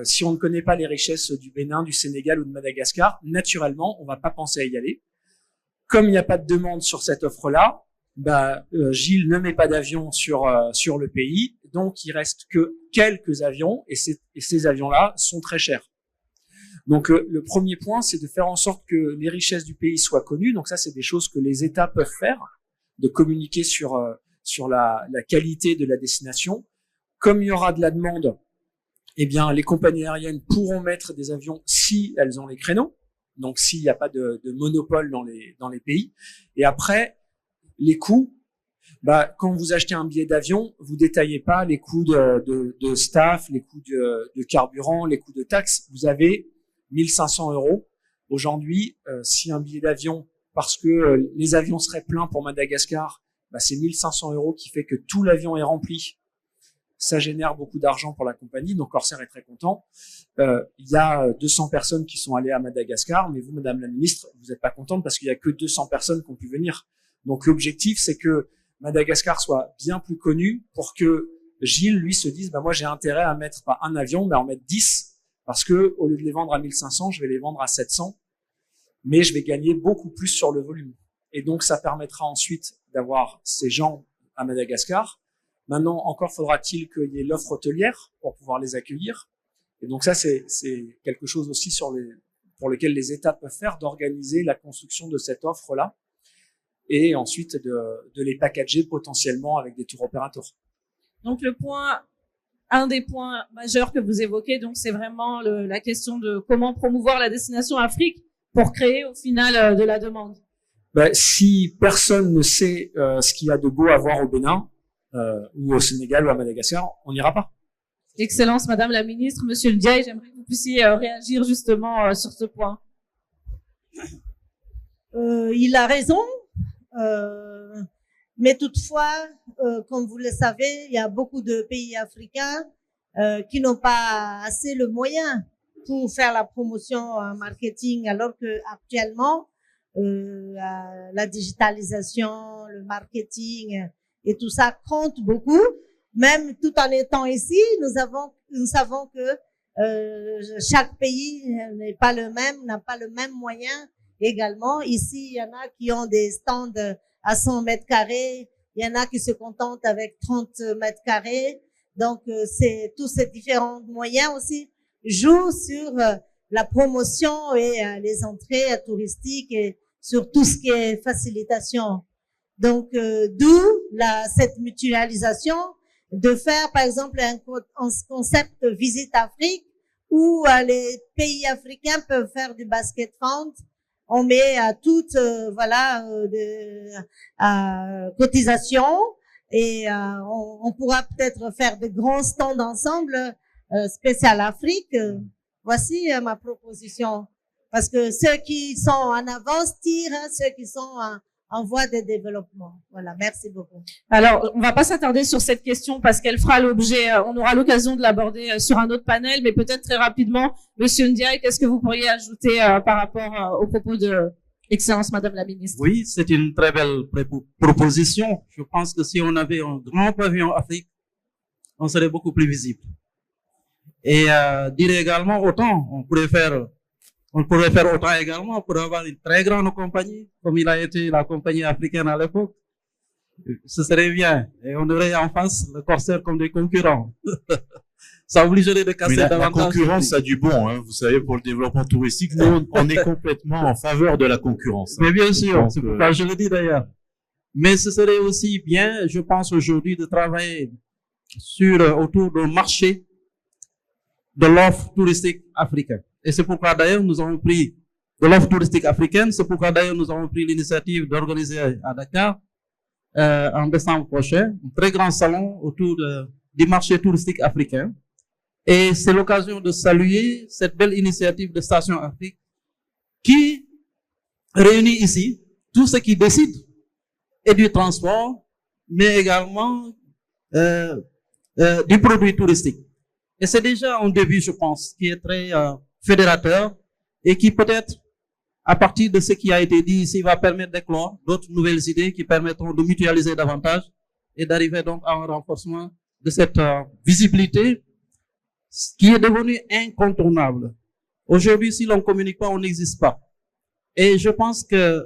si on ne connaît pas les richesses du Bénin, du Sénégal ou de Madagascar, naturellement, on va pas penser à y aller. Comme il n'y a pas de demande sur cette offre-là, Gilles ne met pas d'avion sur le pays, donc il reste que quelques avions et ces avions-là sont très chers. Donc le premier point, c'est de faire en sorte que les richesses du pays soient connues. Donc ça, c'est des choses que les États peuvent faire, de communiquer sur la qualité de la destination. Comme il y aura de la demande, eh bien les compagnies aériennes pourront mettre des avions si elles ont les créneaux. Donc s'il n'y a pas de monopole dans les pays. Et après, les coûts, quand vous achetez un billet d'avion, vous détaillez pas les coûts de staff, les coûts de carburant, les coûts de taxes. Vous avez 1 500 €. Aujourd'hui, si un billet d'avion, parce que les avions seraient pleins pour Madagascar, c'est 1 500 € qui fait que tout l'avion est rempli. Ça génère beaucoup d'argent pour la compagnie, donc Corsair est très content. Il y a 200 personnes qui sont allées à Madagascar, mais vous, Madame la Ministre, vous n'êtes pas contente parce qu'il y a que 200 personnes qui ont pu venir. Donc l'objectif, c'est que Madagascar soit bien plus connu pour que Gilles, lui, se dise, moi j'ai intérêt à mettre pas un avion, mais à en mettre 10, parce que au lieu de les vendre à 1 500, je vais les vendre à 700, mais je vais gagner beaucoup plus sur le volume. Et donc ça permettra ensuite d'avoir ces gens à Madagascar. Maintenant, encore faudra-t-il qu'il y ait l'offre hôtelière pour pouvoir les accueillir. Et donc ça, c'est quelque chose aussi pour lequel les États peuvent faire, d'organiser la construction de cette offre-là et ensuite de les packager potentiellement avec des tour opérateurs. Donc un des points majeurs que vous évoquez, donc c'est vraiment la question de comment promouvoir la destination Afrique pour créer au final de la demande. Si personne ne sait ce qu'il y a de beau à voir au Bénin ou au Sénégal ou à Madagascar, on n'ira pas. Excellence, Madame la Ministre, Monsieur Ndiaye, j'aimerais que vous puissiez réagir justement sur ce point. Il a raison, mais toutefois, comme vous le savez, il y a beaucoup de pays africains qui n'ont pas assez le moyen pour faire la promotion en marketing, alors que actuellement, la digitalisation, le marketing et tout ça compte beaucoup. Même tout en étant ici, nous savons que chaque pays n'est pas le même, n'a pas le même moyen également. Ici, il y en a qui ont des stands à 100 mètres carrés, il y en a qui se contentent avec 30 mètres carrés. Donc, c'est tous ces différents moyens aussi jouent sur la promotion et les entrées touristiques et sur tout ce qui est facilitation. Donc, d'où cette mutualisation, de faire par exemple un concept Visite Afrique où les pays africains peuvent faire du basket fund. On met toutes cotisations et on pourra peut-être faire de grands stands ensemble spécial Afrique. Voici ma proposition. Parce que ceux qui sont en avance tirent, ceux qui sont en voie de développement. Voilà, merci beaucoup. Alors, on va pas s'attarder sur cette question parce qu'elle fera l'objet, on aura l'occasion de l'aborder sur un autre panel, mais peut-être très rapidement, Monsieur Ndiaye, qu'est-ce que vous pourriez ajouter par rapport aux propos de Excellence Madame la Ministre? Oui, c'est une très belle proposition. Je pense que si on avait un grand pavillon Afrique, on serait beaucoup plus visible. Et dire également autant, on pourrait faire autant également pour avoir une très grande compagnie, comme il a été la compagnie africaine à l'époque. Ce serait bien. Et on aurait en face le Corsair comme des concurrents. ça obligerait de casser Mais la davantage. concurrence a du bon, hein. Vous savez, pour le développement touristique, nous, on est complètement en faveur de la concurrence. Mais bien sûr, Donc, c'est pourquoi je le dis d'ailleurs. Mais ce serait aussi bien, je pense aujourd'hui, de travailler autour du marché de l'offre touristique africaine. Et c'est pourquoi d'ailleurs nous avons pris de l'offre touristique africaine, c'est pourquoi d'ailleurs nous avons pris l'initiative d'organiser à Dakar, en décembre prochain, un très grand salon autour du marché touristique africain. Et c'est l'occasion de saluer cette belle initiative de Station Afrique qui réunit ici tout ce qui décide et du transport, mais également du produit touristique. Et c'est déjà un début, je pense, qui est très fédérateur et qui peut-être, à partir de ce qui a été dit ici, va permettre d'éclore d'autres nouvelles idées qui permettront de mutualiser davantage et d'arriver donc à un renforcement de cette visibilité qui est devenue incontournable. Aujourd'hui, si l'on ne communique pas, on n'existe pas. Et je pense que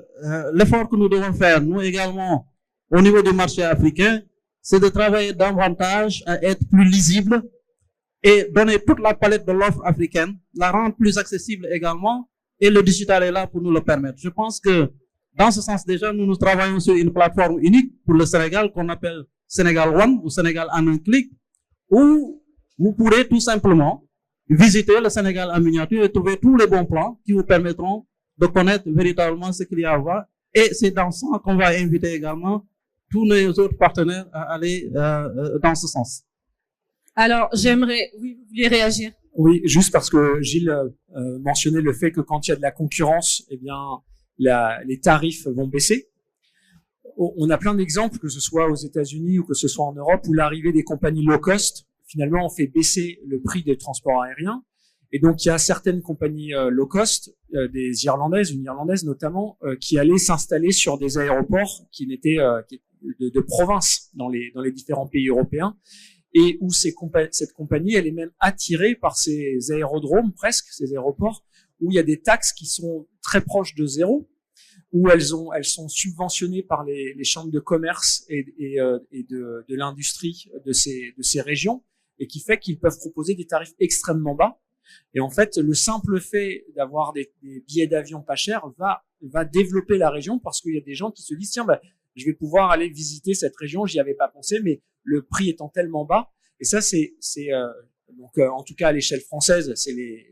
l'effort que nous devons faire, nous également, au niveau du marché africain, c'est de travailler davantage à être plus lisible et donner toute la palette de l'offre africaine, la rendre plus accessible également, et le digital est là pour nous le permettre. Je pense que, dans ce sens déjà, nous travaillons sur une plateforme unique pour le Sénégal qu'on appelle Sénégal One ou Sénégal en un clic, où vous pourrez tout simplement visiter le Sénégal en miniature et trouver tous les bons plans qui vous permettront de connaître véritablement ce qu'il y a à voir. Et c'est dans ce sens qu'on va inviter également tous nos autres partenaires à aller dans ce sens. Alors, j'aimerais... Oui, vous vouliez réagir? Oui, juste parce que Gilles mentionnait le fait que quand il y a de la concurrence, eh bien, les tarifs vont baisser. On a plein d'exemples, que ce soit aux États-Unis ou que ce soit en Europe, où l'arrivée des compagnies low cost, finalement, on fait baisser le prix des transports aériens. Et donc, il y a certaines compagnies low cost, des Irlandaises, une Irlandaise notamment, qui allaient s'installer sur des aéroports qui n'étaient de province dans les différents pays européens, et où cette compagnie, elle est même attirée par ces aérodromes, presque, ces aéroports, où il y a des taxes qui sont très proches de zéro, où elles sont subventionnées par les chambres de commerce et de l'industrie de ces régions, et qui fait qu'ils peuvent proposer des tarifs extrêmement bas. Et en fait, le simple fait d'avoir des billets d'avion pas chers va développer la région, parce qu'il y a des gens qui se disent, tiens, bah, je vais pouvoir aller visiter cette région, j'y avais pas pensé, mais le prix étant tellement bas. Et ça, donc en tout cas à l'échelle française, c'est les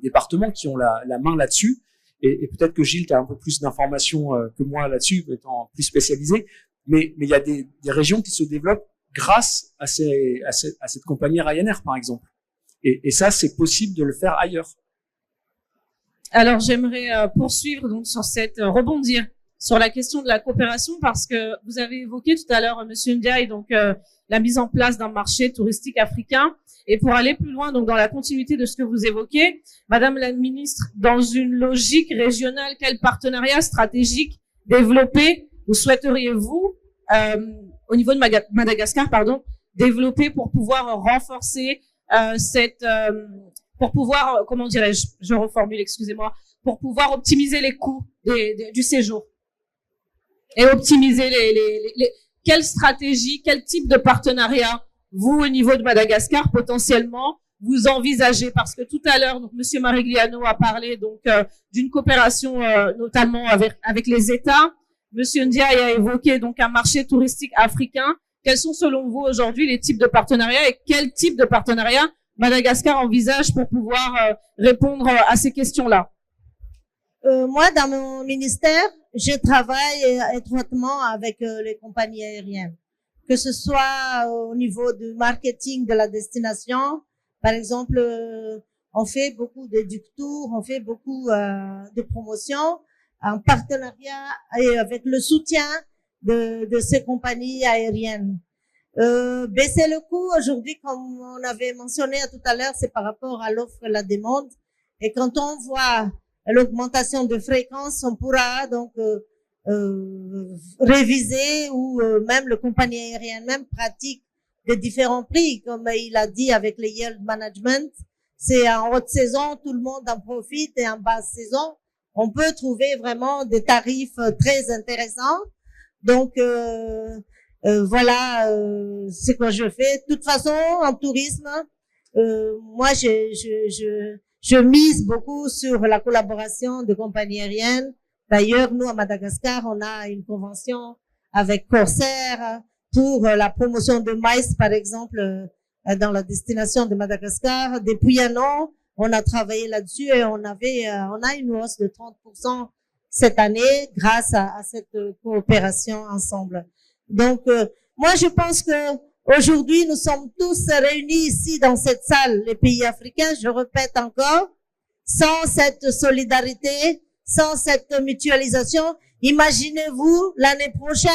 départements qui ont la main là-dessus. Et peut-être que Gilles, tu as un peu plus d'informations que moi là-dessus, étant plus spécialisé. Mais il y a des régions qui se développent grâce à cette compagnie Ryanair, par exemple. Et ça, c'est possible de le faire ailleurs. Alors, j'aimerais poursuivre donc rebondir sur la question de la coopération, parce que vous avez évoqué tout à l'heure, Monsieur Ndiaye, donc la mise en place d'un marché touristique africain. Et pour aller plus loin, donc dans la continuité de ce que vous évoquez, Madame la Ministre, dans une logique régionale, quel partenariat stratégique développer vous souhaiteriez-vous au niveau de Madagascar, développer pour pouvoir renforcer pour pouvoir, comment dirais-je, je reformule, excusez-moi, pour pouvoir optimiser les coûts du séjour et optimiser quelle stratégie, quel type de partenariat vous, au niveau de Madagascar, potentiellement, vous envisagez? Parce que tout à l'heure, donc, Monsieur Marigliano a parlé, donc, d'une coopération, notamment avec les États. Monsieur Ndiaye a évoqué, donc, un marché touristique africain. Quels sont, selon vous, aujourd'hui, les types de partenariats et quel type de partenariat Madagascar envisage pour pouvoir répondre à ces questions-là? Moi, dans mon ministère, je travaille étroitement avec les compagnies aériennes, que ce soit au niveau du marketing de la destination. Par exemple, on fait beaucoup de Duc Tour, on fait beaucoup de promotions en partenariat et avec le soutien de ces compagnies aériennes. Baisser le coût aujourd'hui, comme on avait mentionné tout à l'heure, c'est par rapport à l'offre et la demande. Et quand on voit l'augmentation de fréquence, on pourra donc réviser ou même le compagnie aérienne même pratique de différents prix, comme il a dit avec les yield management. C'est en haute saison, tout le monde en profite, et en basse saison, on peut trouver vraiment des tarifs très intéressants. Donc voilà ce que je fais. De toute façon, en tourisme, moi, je mise beaucoup sur la collaboration de compagnies aériennes. D'ailleurs, nous, à Madagascar, on a une convention avec Corsair pour la promotion de maïs, par exemple, dans la destination de Madagascar. Depuis un an, on a travaillé là-dessus et on a une hausse de 30% cette année grâce à cette coopération ensemble. Donc, moi, je pense que aujourd'hui, nous sommes tous réunis ici dans cette salle, les pays africains, je répète encore, sans cette solidarité, sans cette mutualisation. Imaginez-vous, l'année prochaine,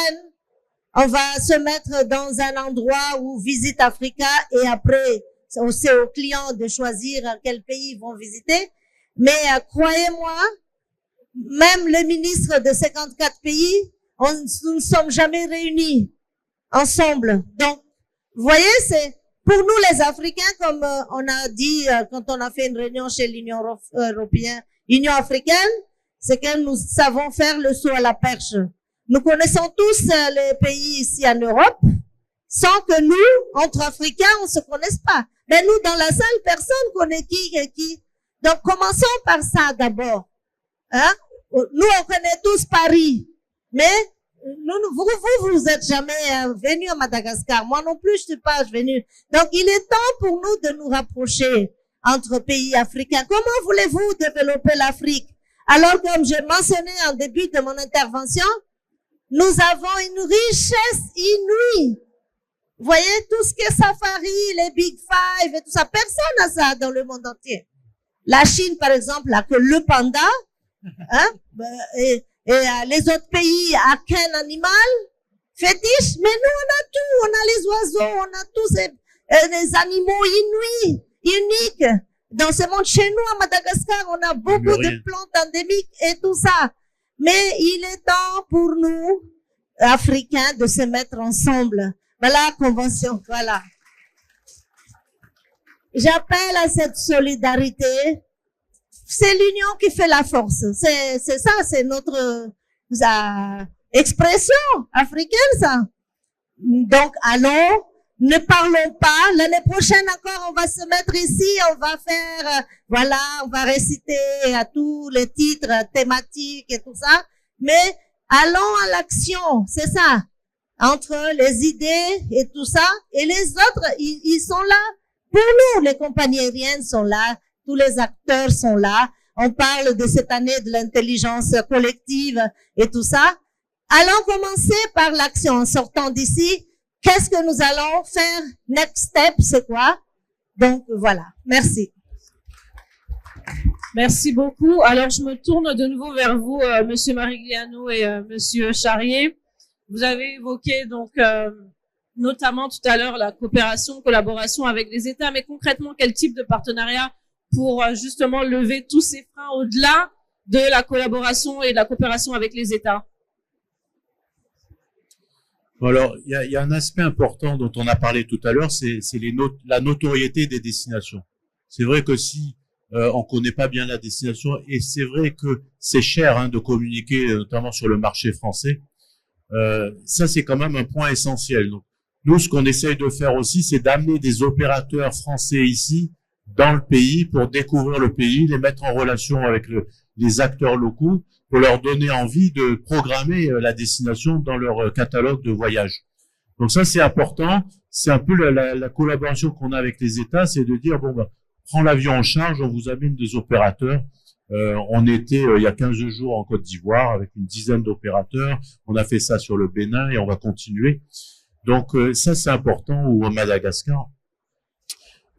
on va se mettre dans un endroit où Visite Africa et après, c'est aux clients de choisir quel pays ils vont visiter. Mais croyez-moi, même les ministres de 54 pays, nous ne sommes jamais réunis ensemble. Donc, vous voyez, c'est pour nous les Africains, comme on a dit quand on a fait une réunion chez l'Union européenne, Union africaine, c'est que nous savons faire le saut à la perche. Nous connaissons tous les pays ici en Europe, sans que nous, entre Africains, on se connaisse pas. Mais nous, dans la salle, personne connaît qui et qui. Donc, commençons par ça d'abord. Hein? Nous, on connaît tous Paris, mais vous êtes jamais venus à Madagascar. Moi non plus, je suis pas venu. Donc, il est temps pour nous de nous rapprocher entre pays africains. Comment voulez-vous développer l'Afrique? Alors, comme j'ai mentionné en début de mon intervention, nous avons une richesse inouïe. Vous voyez, tout ce qui est safari, les Big Five et tout ça, personne n'a ça dans le monde entier. La Chine, par exemple, n'a que le panda, hein, et les autres pays, à quel animal fétiche, mais nous, on a tout, on a les oiseaux, on a tous les animaux inouïs, uniques. Dans ce monde, chez nous, à Madagascar, on a beaucoup de plantes endémiques et tout ça. Mais il est temps pour nous, Africains, de se mettre ensemble. Voilà, convention, voilà. J'appelle à cette solidarité. C'est l'union qui fait la force. C'est ça, c'est notre expression africaine, ça. Donc, allons, ne parlons pas. L'année prochaine encore, on va se mettre ici, on va faire, voilà, on va réciter à tous les titres thématiques et tout ça. Mais allons à l'action, c'est ça. Entre les idées et tout ça, et les autres, ils sont là. Pour nous, les compagnies aériennes sont là, tous les acteurs sont là. On parle de cette année de l'intelligence collective et tout ça. Allons commencer par l'action en sortant d'ici. Qu'est-ce que nous allons faire? Next step, c'est quoi? Donc, voilà. Merci. Merci beaucoup. Alors, je me tourne de nouveau vers vous, Monsieur Marigliano et Monsieur Charrier. Vous avez évoqué donc notamment tout à l'heure la collaboration avec les États, mais concrètement, quel type de partenariat pour justement lever tous ces freins au-delà de la collaboration et de la coopération avec les États? Alors, il y a un aspect important dont on a parlé tout à l'heure, c'est la notoriété des destinations. C'est vrai que si on connaît pas bien la destination, et c'est vrai que c'est cher de communiquer, notamment sur le marché français, ça c'est quand même un point essentiel. Donc, nous, ce qu'on essaye de faire aussi, c'est d'amener des opérateurs français ici, dans le pays, pour découvrir le pays, les mettre en relation avec les acteurs locaux, pour leur donner envie de programmer la destination dans leur catalogue de voyage. Donc ça, c'est important. C'est un peu la collaboration qu'on a avec les États, c'est de dire, bon, prends l'avion en charge, on vous amène des opérateurs. On était il y a 15 jours en Côte d'Ivoire avec une dizaine d'opérateurs. On a fait ça sur le Bénin et on va continuer. Donc ça, c'est important, ou au Madagascar.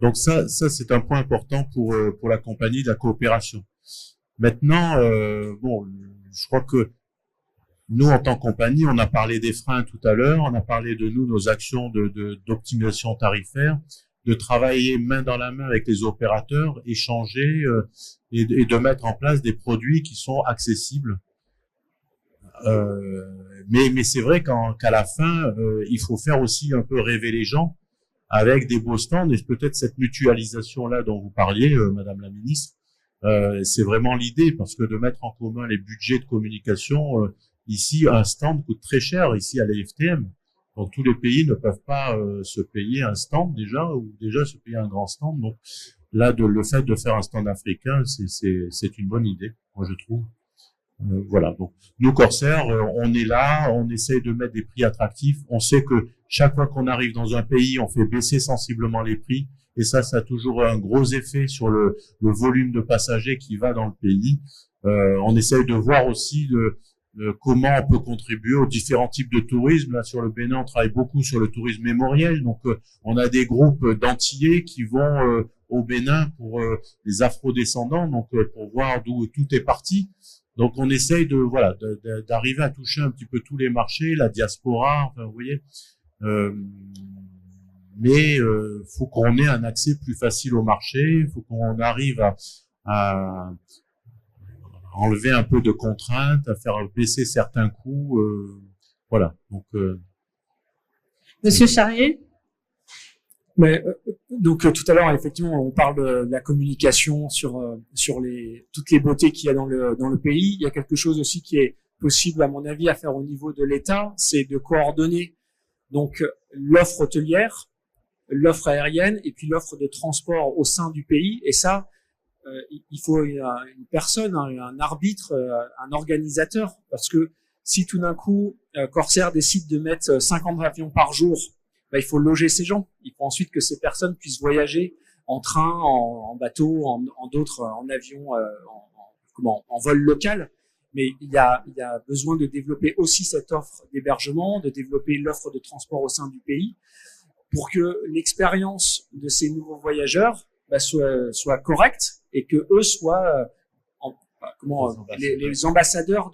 Donc ça c'est un point important pour la compagnie de la coopération. Maintenant, bon, je crois que nous, en tant que compagnie, on a parlé des freins tout à l'heure, on a parlé de nos actions d'optimisation tarifaire, de travailler main dans la main avec les opérateurs, échanger et de mettre en place des produits qui sont accessibles. Mais c'est vrai qu'à la fin, il faut faire aussi un peu rêver les gens avec des beaux stands, et peut-être cette mutualisation-là dont vous parliez, Madame la Ministre, c'est vraiment l'idée, parce que de mettre en commun les budgets de communication, ici, un stand coûte très cher, ici à l'EFTM. Donc tous les pays ne peuvent pas se payer un stand déjà, ou déjà se payer un grand stand. Donc là, le fait de faire un stand africain, c'est une bonne idée, moi je trouve. Voilà. Donc nous Corsair, on est là, on essaye de mettre des prix attractifs. On sait que chaque fois qu'on arrive dans un pays, on fait baisser sensiblement les prix, et ça a toujours un gros effet sur le volume de passagers qui va dans le pays. On essaye de voir aussi comment on peut contribuer aux différents types de tourisme. Là, sur le Bénin, on travaille beaucoup sur le tourisme mémoriel. Donc, on a des groupes d'Antillais qui vont au Bénin pour les afro-descendants, donc pour voir d'où tout est parti. Donc, on essaye d'arriver à toucher un petit peu tous les marchés, la diaspora, enfin, vous voyez. Mais faut qu'on ait un accès plus facile au marché. Faut qu'on arrive à enlever un peu de contraintes, à faire baisser certains coûts, voilà. Donc, Monsieur Charrier. Mais donc tout à l'heure, effectivement, on parle de la communication sur toutes les beautés qu'il y a dans le pays. Il y a quelque chose aussi qui est possible, à mon avis, à faire au niveau de l'État, c'est de coordonner donc l'offre hôtelière, l'offre aérienne et puis l'offre de transport au sein du pays. Et ça, il faut une personne, un arbitre, un organisateur, parce que si tout d'un coup Corsair décide de mettre 50 avions par jour, il faut loger ces gens. Il faut ensuite que ces personnes puissent voyager en train, en bateau, en avion, en vol local. Mais il y a besoin de développer aussi cette offre d'hébergement, de développer l'offre de transport au sein du pays, pour que l'expérience de ces nouveaux voyageurs soit correcte et que eux soient les ambassadeurs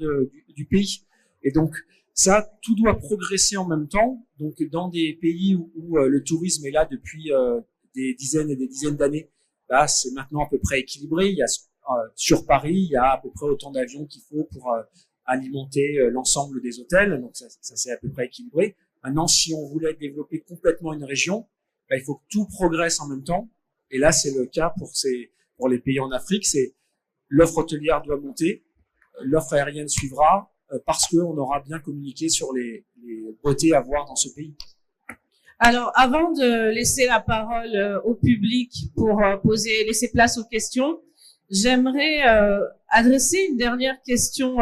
du pays. Et donc ça, tout doit progresser en même temps. Donc dans des pays où le tourisme est là depuis des dizaines et des dizaines d'années, c'est maintenant à peu près équilibré. Il y a sur Paris, il y a à peu près autant d'avions qu'il faut pour alimenter l'ensemble des hôtels. Donc ça c'est à peu près équilibré. Maintenant, si on voulait développer complètement une région, il faut que tout progresse en même temps. Et là, c'est le cas pour les pays en Afrique. C'est l'offre hôtelière doit monter, l'offre aérienne suivra, parce qu'on aura bien communiqué sur les beautés à voir dans ce pays. Alors, avant de laisser la parole au public pour laisser place aux questions, j'aimerais adresser une dernière question,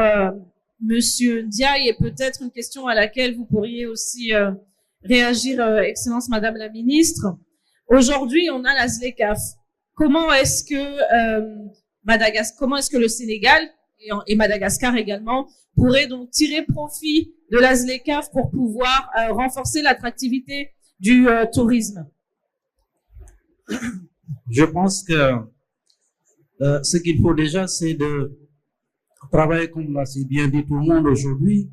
Monsieur Ndiaye, et peut-être une question à laquelle vous pourriez aussi réagir, Excellence Madame la Ministre. Aujourd'hui, on a la ZLECAf. Comment est-ce que le Sénégal et Madagascar également pourraient donc tirer profit de la ZLECAf pour pouvoir renforcer l'attractivité du tourisme? Je pense que ce qu'il faut déjà, c'est de travailler, comme l'a si bien dit tout le monde aujourd'hui,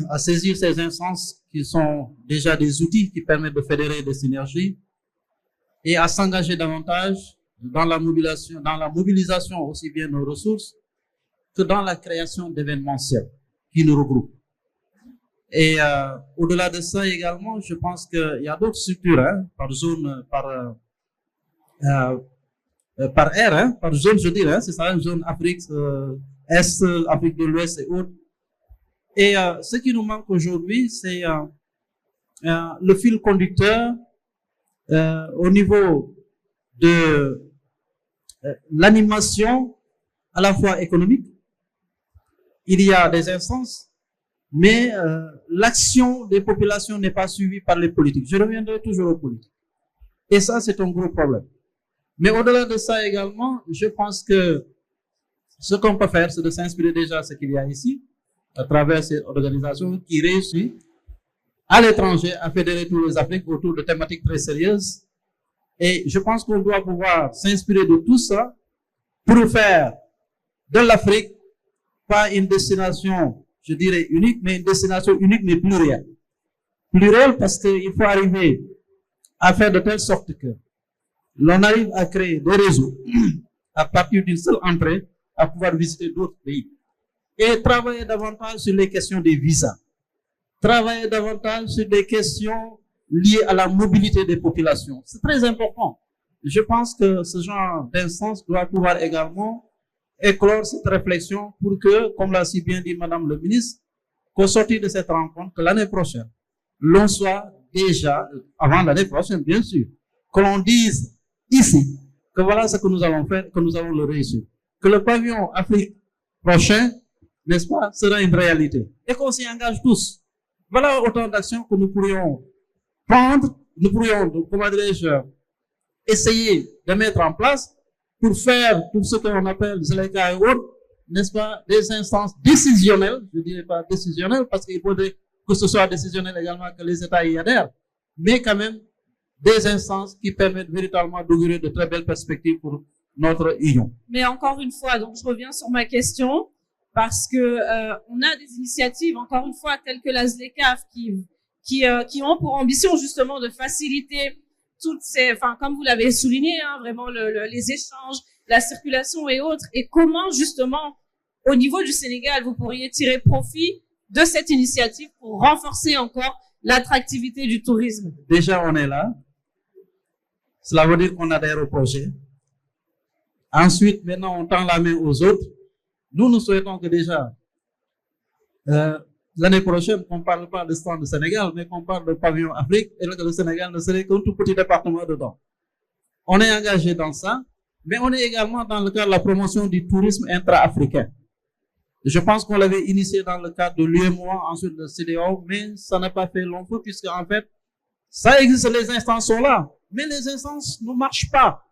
à saisir ces instances qui sont déjà des outils qui permettent de fédérer des synergies et à s'engager davantage dans la mobilisation aussi bien de nos ressources que dans la création d'événementiels qui nous regroupent. Et au-delà de ça également, je pense qu'il y a d'autres structures par zone, par aire, par zone, je dirais, c'est ça, zone Afrique Est, Afrique de l'Ouest et autres. Et ce qui nous manque aujourd'hui, c'est le fil conducteur au niveau de l'animation à la fois économique. Il y a des instances, mais l'action des populations n'est pas suivie par les politiques. Je reviendrai toujours aux politiques. Et ça, c'est un gros problème. Mais au-delà de ça également, je pense que ce qu'on peut faire, c'est de s'inspirer déjà de ce qu'il y a ici, à travers cette organisation qui réussit à l'étranger à fédérer tous les Afriques autour de thématiques très sérieuses. Et je pense qu'on doit pouvoir s'inspirer de tout ça pour faire de l'Afrique pas une destination, je dirais unique, mais une destination unique mais plurielle. Plurielle parce qu'il faut arriver à faire de telle sorte que l'on arrive à créer des réseaux à partir d'une seule entrée à pouvoir visiter d'autres pays. Et travailler davantage sur les questions des visas. Travailler davantage sur des questions liées à la mobilité des populations. C'est très important. Je pense que ce genre d'instance doit pouvoir également éclore cette réflexion pour que, comme l'a si bien dit Madame le ministre, qu'au sortir de cette rencontre, que l'année prochaine, l'on soit déjà, avant l'année prochaine, bien sûr, que l'on dise ici que voilà ce que nous allons faire, que nous allons le réussir. Que le pavillon Afrique prochain, n'est-ce pas, sera une réalité. Et qu'on s'y engage tous. Voilà autant d'actions que nous pourrions prendre, nous pourrions, comment dirais-je, essayer de mettre en place pour faire tout ce qu'on appelle ZLECA et autres, n'est-ce pas, des instances décisionnelles, je ne dirais pas décisionnelles, parce qu'il faudrait que ce soit décisionnel également, que les États y adhèrent, mais quand même des instances qui permettent véritablement d'augurer de très belles perspectives pour notre union. Mais encore une fois, donc je reviens sur ma question, parce que on a des initiatives, encore une fois, telles que la ZLECAf, qui ont pour ambition justement de faciliter toutes ces, enfin comme vous l'avez souligné, hein, vraiment les échanges, la circulation et autres. Et comment justement, au niveau du Sénégal, vous pourriez tirer profit de cette initiative pour renforcer encore l'attractivité du tourisme? Déjà, on est là. Cela veut dire qu'on adhère au projet. Ensuite, maintenant, on tend la main aux autres. Nous souhaitons que déjà, l'année prochaine, qu'on ne parle pas de stand du Sénégal, mais qu'on parle de pavillon Afrique, et que le Sénégal ne serait qu'un tout petit département dedans. On est engagé dans ça, mais on est également dans le cadre de la promotion du tourisme intra-africain. Je pense qu'on l'avait initié dans le cadre de l'UEMOA, ensuite de CDO, mais ça n'a pas fait long feu, puisque en fait, ça existe, les instances sont là, mais les instances ne marchent pas.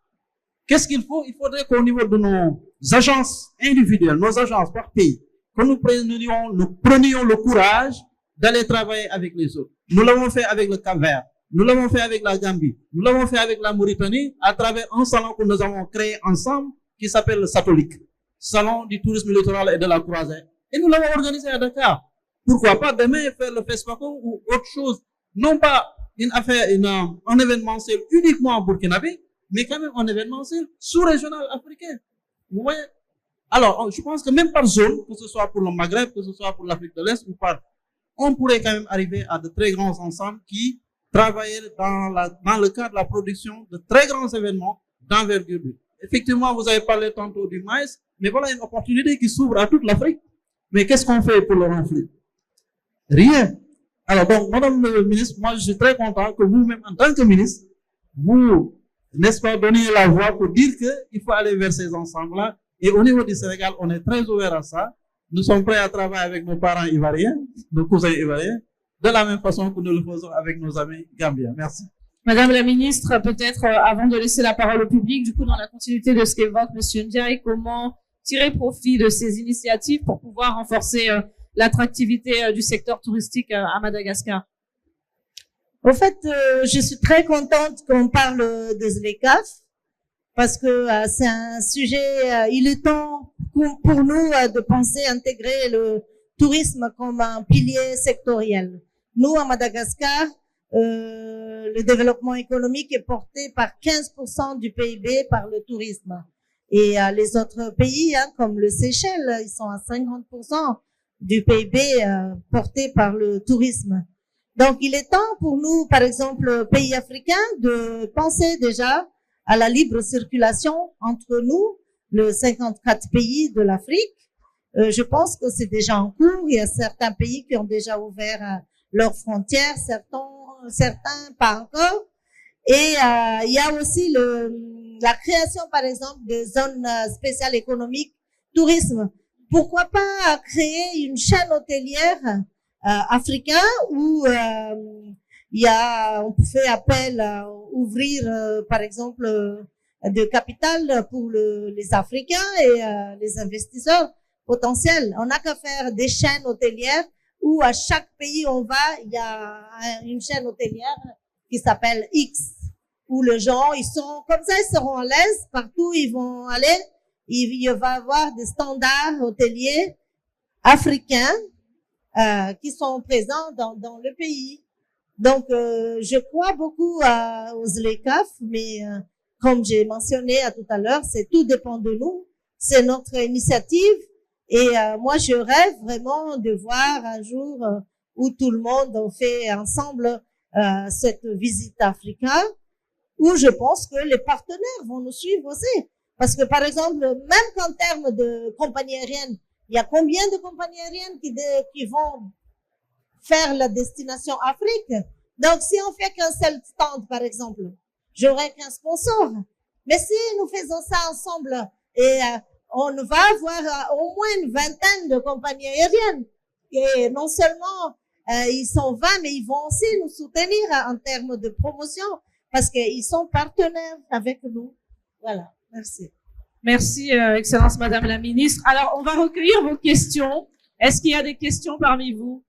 Qu'est-ce qu'il faut? Il faudrait qu'au niveau de nos agences individuelles, nos agences par pays, que nous prenions le courage d'aller travailler avec les autres. Nous l'avons fait avec le Cap-Vert, nous l'avons fait avec la Gambie, nous l'avons fait avec la Mauritanie, à travers un salon que nous avons créé ensemble, qui s'appelle le Satolic, Salon du tourisme littoral et de la croisière. Et nous l'avons organisé à Dakar. Pourquoi pas demain faire le FESPACO ou autre chose? Non pas une affaire, un événementiel uniquement burkinabé, mais quand même un événementiel sous-régional africain. Vous voyez? Alors, je pense que même par zone, que ce soit pour le Maghreb, que ce soit pour l'Afrique de l'Est ou par, on pourrait quand même arriver à de très grands ensembles qui travaillent dans le cadre de la production de très grands événements d'envergure. Effectivement, vous avez parlé tantôt du maïs, mais voilà une opportunité qui s'ouvre à toute l'Afrique. Mais qu'est-ce qu'on fait pour le renfler? Rien. Alors, donc, Madame le ministre, moi, je suis très content que vous-même, en tant que ministre, vous, n'est-ce pas, donniez la voix pour dire qu'il faut aller vers ces ensembles-là. Et au niveau du Sénégal, on est très ouvert à ça. Nous sommes prêts à travailler avec nos parents ivoiriens, nos cousins ivoiriens, de la même façon que nous le faisons avec nos amis gambiens. Merci. Madame la ministre, peut-être avant de laisser la parole au public, du coup, dans la continuité de ce qu'évoque Monsieur Ndiaye, comment tirer profit de ces initiatives pour pouvoir renforcer l'attractivité du secteur touristique à Madagascar? Au fait, je suis très contente qu'on parle des ZLECAf parce que c'est un sujet, il est temps pour nous de penser intégrer le tourisme comme un pilier sectoriel. Nous, à Madagascar, le développement économique est porté par 15% du PIB par le tourisme. Et les autres pays, hein, comme le Seychelles, ils sont à 50% du PIB porté par le tourisme. Donc, il est temps pour nous, par exemple, pays africains, de penser déjà à la libre circulation entre nous, les 54 pays de l'Afrique. Je pense que c'est déjà en cours. Il y a certains pays qui ont déjà ouvert leurs frontières, certains pas encore. Et il y a aussi la création, par exemple, de zones spéciales économiques, tourisme. Pourquoi pas créer une chaîne hôtelière africaine où on fait appel à ouvrir, par exemple, de capital pour les Africains et les investisseurs potentiels. On n'a qu'à faire des chaînes hôtelières où à chaque pays on va, il y a une chaîne hôtelière qui s'appelle X, où les gens, ils seront comme ça, ils seront à l'aise partout où ils vont aller. Il va y avoir des standards hôteliers africains qui sont présents dans le pays. Donc, je crois beaucoup aux ZLECAf, mais comme j'ai mentionné tout à l'heure, tout dépend de nous. C'est notre initiative. Et moi, je rêve vraiment de voir un jour où tout le monde fait ensemble cette visite africaine, où je pense que les partenaires vont nous suivre aussi. Parce que, par exemple, même qu'en termes de compagnies aériennes, il y a combien de compagnies aériennes qui vont faire la destination Afrique. Donc, si on fait qu'un seul stand, par exemple, j'aurai qu'un sponsor. Mais si nous faisons ça ensemble et on va avoir au moins une vingtaine de compagnies aériennes. Et non seulement ils sont 20, mais ils vont aussi nous soutenir en termes de promotion parce qu'ils sont partenaires avec nous. Voilà, merci. Merci, Excellence Madame la Ministre. Alors, on va recueillir vos questions. Est-ce qu'il y a des questions parmi vous?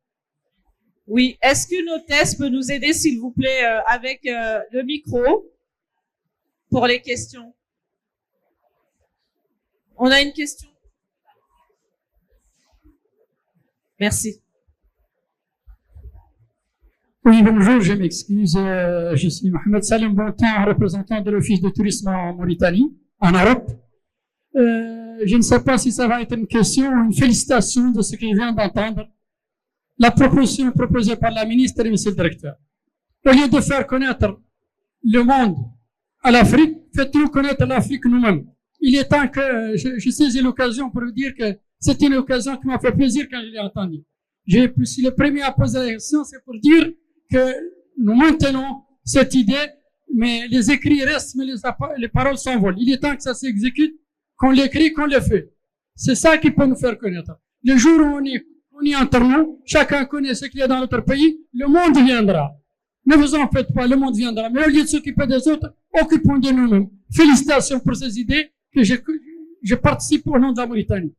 Oui. Est-ce qu'une hôtesse peut nous aider, s'il vous plaît, avec le micro pour les questions? On a une question? Merci. Oui, bonjour, je m'excuse. Je suis Mohamed Salim Bontan, représentant de l'Office de tourisme en Mauritanie, en Europe. Je ne sais pas si ça va être une question ou une félicitation de ce que je viens d'entendre. La proposition proposée par la ministre et monsieur le directeur. Au lieu de faire connaître le monde à l'Afrique, faites-nous connaître l'Afrique nous-mêmes. Il est temps que je saisis l'occasion pour vous dire que c'est une occasion qui m'a fait plaisir quand je l'ai entendu. Je suis le premier à poser la question, c'est pour dire que nous maintenons cette idée, mais les écrits restent, mais les paroles s'envolent. Il est temps que ça s'exécute, qu'on l'écrit, qu'on le fait. C'est ça qui peut nous faire connaître. Le jour où on y entre nous, chacun connaît ce qu'il y a dans notre pays, le monde viendra. Ne vous en faites pas, le monde viendra. Mais au lieu de s'occuper des autres, occupons de nous-mêmes. Félicitations pour ces idées que je participe au nom de la Mauritanie.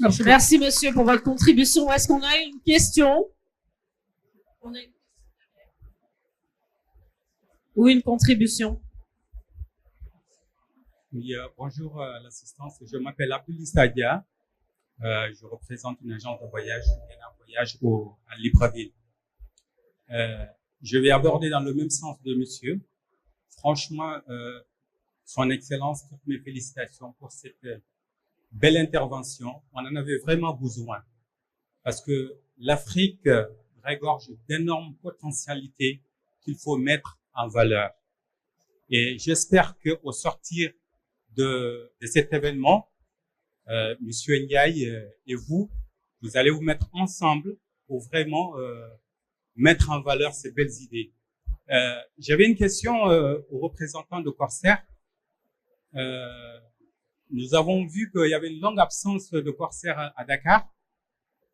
Merci. Merci, monsieur, pour votre contribution. Est-ce qu'on a une question? Ou une contribution? Oui, bonjour à l'assistance. Je m'appelle Abdoulaye Sadia. Je représente une agence de voyage, un voyage à Libreville. Je vais aborder dans le même sens de monsieur. Franchement, son Excellence, toutes mes félicitations pour cette belle intervention. On en avait vraiment besoin parce que l'Afrique regorge d'énormes potentialités qu'il faut mettre en valeur. Et j'espère qu'au sortir de cet événement, Monsieur Ndiaye et vous allez vous mettre ensemble pour vraiment mettre en valeur ces belles idées. J'avais une question aux représentants de Corsair. Nous avons vu qu'il y avait une longue absence de Corsair à Dakar.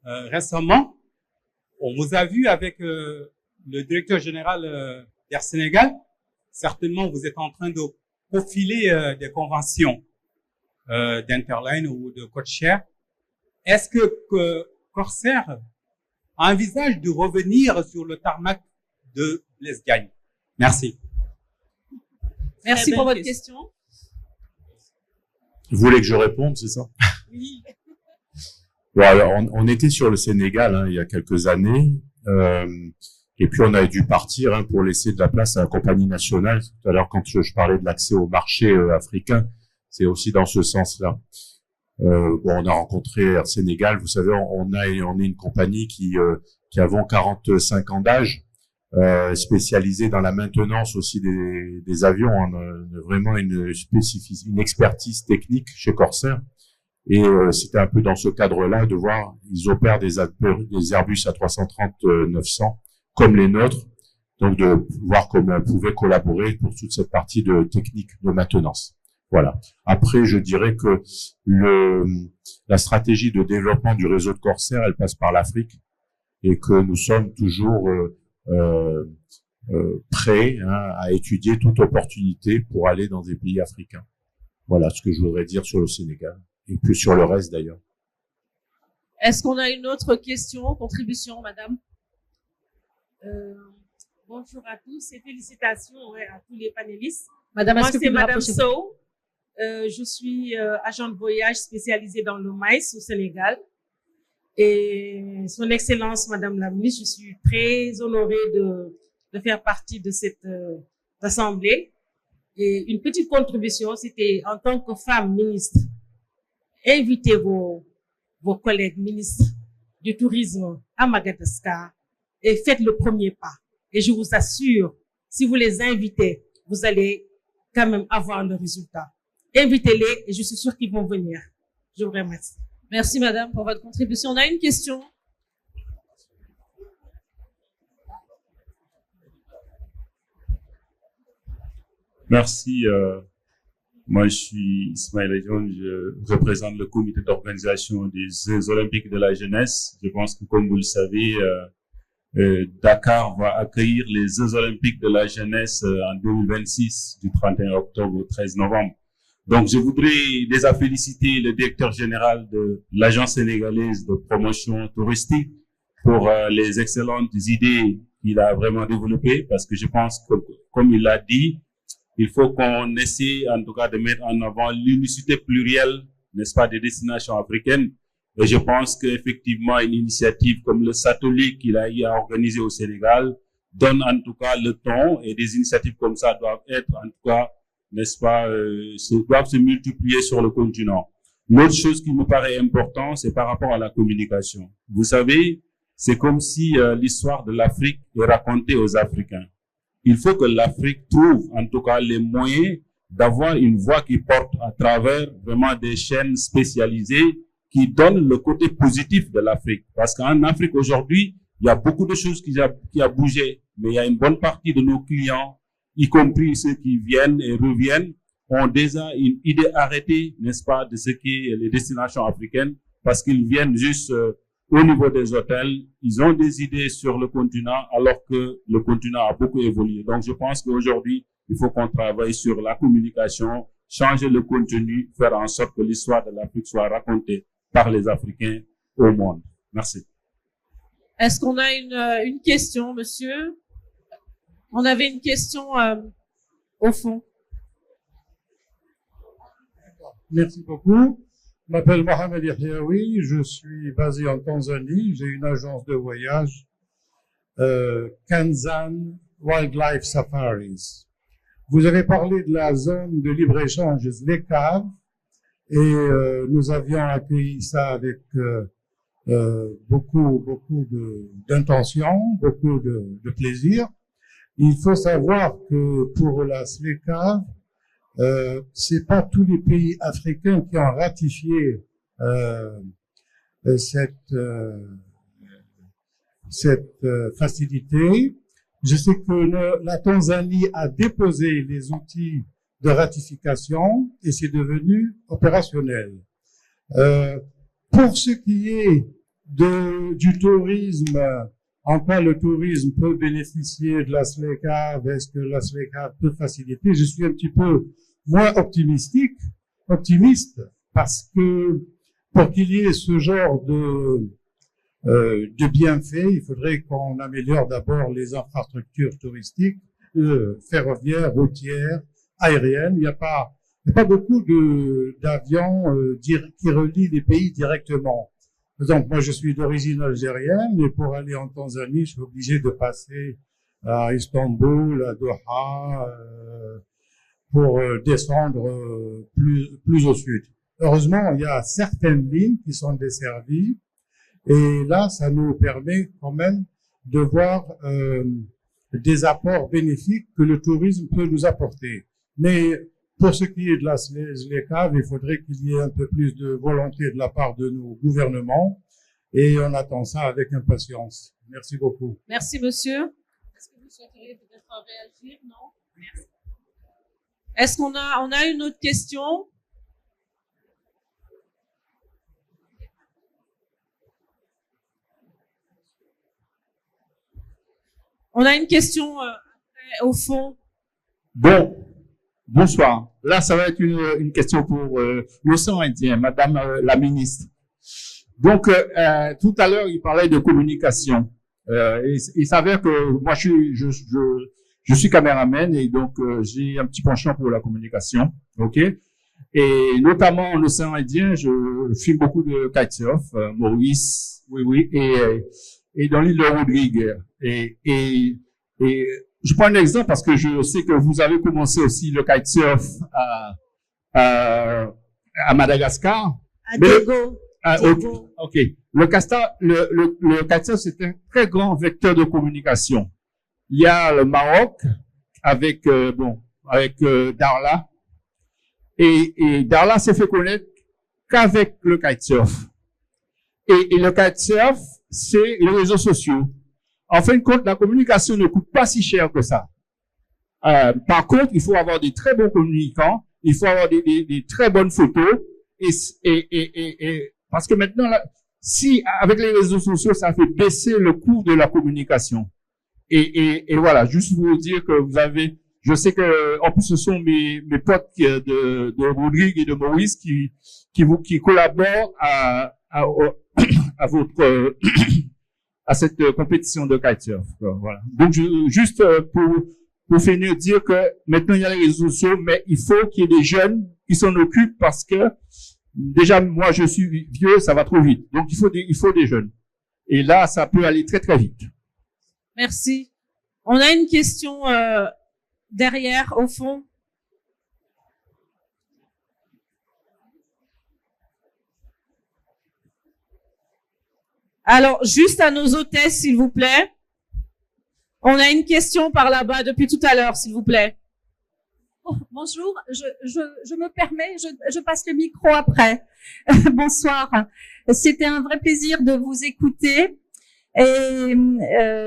Récemment, on vous a vu avec le directeur général d'Air Sénégal. Certainement, vous êtes en train de profiler des conventions d'Interline ou de Codeshare. Est-ce que Corsair envisage de revenir sur le tarmac de Blaise Diagne? Merci. Merci pour votre question. Vous voulez que je réponde, c'est ça? Oui. Bon, alors, on était sur le Sénégal il y a quelques années, et puis on a dû partir pour laisser de la place à la compagnie nationale. Tout à l'heure, quand je parlais de l'accès au marché africain, c'est aussi dans ce sens-là. Bon, on a rencontré Air Sénégal. Vous savez, on est une compagnie qui avons 45 ans d'âge, spécialisée dans la maintenance aussi des avions. On a vraiment une expertise technique chez Corsair. Et c'était un peu dans ce cadre-là de voir, ils opèrent des Airbus A330-900 comme les nôtres, donc de voir comment on pouvait collaborer pour toute cette partie de technique de maintenance. Voilà. Après, je dirais que la stratégie de développement du réseau de Corsair, elle passe par l'Afrique et que nous sommes toujours prêts à étudier toute opportunité pour aller dans des pays africains. Voilà ce que je voudrais dire sur le Sénégal et puis sur le reste d'ailleurs. Est-ce qu'on a une autre question, contribution, madame? Bonjour à tous et félicitations à tous les panélistes. Madame, moi, c'est Madame Sow. Je suis agent de voyage spécialisée dans le maïs au Sénégal. Et Son Excellence, Madame la Ministre, je suis très honorée de faire partie de cette assemblée. Et une petite contribution, c'était en tant que femme ministre, invitez vos collègues ministres du tourisme à Madagascar et faites le premier pas. Et je vous assure, si vous les invitez, vous allez quand même avoir le résultat. Invitez-les et je suis sûre qu'ils vont venir. Je vous remercie. Merci, madame, pour votre contribution. On a une question. Merci. Moi, je suis Ismaël Adjon, je représente le comité d'organisation des Jeux Olympiques de la jeunesse. Je pense que, comme vous le savez, Dakar va accueillir les Jeux Olympiques de la jeunesse en 2026, du 31 octobre au 13 novembre. Donc, je voudrais déjà féliciter le directeur général de l'Agence sénégalaise de promotion touristique pour les excellentes idées qu'il a vraiment développées, parce que je pense que, comme il l'a dit, il faut qu'on essaie, en tout cas, de mettre en avant l'unicité plurielle, n'est-ce pas, des destinations africaines. Et je pense qu'effectivement, une initiative comme le Satellite qu'il a eu à organiser au Sénégal donne en tout cas le ton, et des initiatives comme ça doivent être, en tout cas, n'est-ce pas, doivent se multiplier sur le continent. L'autre chose qui me paraît importante, c'est par rapport à la communication. Vous savez, c'est comme si l'histoire de l'Afrique est racontée aux Africains. Il faut que l'Afrique trouve, en tout cas, les moyens d'avoir une voix qui porte à travers vraiment des chaînes spécialisées qui donnent le côté positif de l'Afrique. Parce qu'en Afrique aujourd'hui, il y a beaucoup de choses qui a bougé, mais il y a une bonne partie de nos clients, y compris ceux qui viennent et reviennent, ont déjà une idée arrêtée, n'est-ce pas, de ce qu'est les destinations africaines, parce qu'ils viennent juste au niveau des hôtels, ils ont des idées sur le continent, alors que le continent a beaucoup évolué. Donc, je pense qu'aujourd'hui, il faut qu'on travaille sur la communication, changer le contenu, faire en sorte que l'histoire de l'Afrique soit racontée par les Africains au monde. Merci. Est-ce qu'on a une question, monsieur? On avait une question au fond. Merci beaucoup. Je m'appelle Mohamed Yahyaoui, je suis basé en Tanzanie, j'ai une agence de voyage, Kanzan Wildlife Safaris. Vous avez parlé de la zone de libre-échange ZLECAf, et nous avions accueilli ça avec beaucoup d'intention, beaucoup de plaisir. Il faut savoir que pour la ZLECAf, c'est pas tous les pays africains qui ont ratifié cette facilité. Je sais que la Tanzanie a déposé les outils de ratification et c'est devenu opérationnel. Pour ce qui est du tourisme, en quoi le tourisme peut bénéficier de la ZLECAf, est-ce que la ZLECAf peut faciliter? Je suis un petit peu moins optimiste, parce que pour qu'il y ait ce genre de bienfaits, il faudrait qu'on améliore d'abord les infrastructures touristiques, ferroviaires, routières, aériennes. Il n'y a pas beaucoup d'avions qui relient les pays directement. Par exemple, moi je suis d'origine algérienne, et pour aller en Tanzanie, je suis obligé de passer à Istanbul, à Doha, pour descendre plus au sud. Heureusement, il y a certaines lignes qui sont desservies, et là, ça nous permet quand même de voir des apports bénéfiques que le tourisme peut nous apporter. Mais pour ce qui est de la ZLECAf, il faudrait qu'il y ait un peu plus de volonté de la part de nos gouvernements, et on attend ça avec impatience. Merci beaucoup. Merci, monsieur. Est-ce que vous souhaiteriez peut-être réagir? Non? Merci. Est-ce qu'on a une autre question? On a une question au fond. Bon, bonsoir. Là, ça va être une question pour l'océan Indien, Madame la ministre. Donc, tout à l'heure, il parlait de communication. Il s'avère que moi, je suis caméraman, et donc j'ai un petit penchant pour la communication, ok. Et notamment en océan Indien, je filme beaucoup de kitesurf, Maurice, oui, et dans l'île de Rodrigue. Et je prends un exemple parce que je sais que vous avez commencé aussi le kitesurf à Madagascar. À Togo. Ok. Le kitesurf, c'est un très grand vecteur de communication. Il y a le Maroc avec Darla, et Darla s'est fait connaître qu'avec le kitesurf. Et le kitesurf, c'est les réseaux sociaux. En fin de compte, la communication ne coûte pas si cher que ça. Par contre, il faut avoir des très bons communicants, il faut avoir des très bonnes photos, et parce que maintenant, là, si avec les réseaux sociaux, ça fait baisser le coût de la communication. Et voilà, juste pour vous dire que vous avez, je sais que en plus ce sont mes potes de Rodrigue et de Maurice qui collaborent à votre à cette compétition de kitesurf. Voilà. Donc juste pour finir dire que maintenant il y a les réseaux sociaux, mais il faut qu'il y ait des jeunes qui s'en occupent parce que déjà moi je suis vieux, ça va trop vite. Donc il faut des jeunes. Et là ça peut aller très très vite. Merci. On a une question derrière, au fond. Alors, juste à nos hôtesses, s'il vous plaît. On a une question par là-bas depuis tout à l'heure, s'il vous plaît. Oh, bonjour, je me permets, je passe le micro après. Bonsoir. C'était un vrai plaisir de vous écouter. Et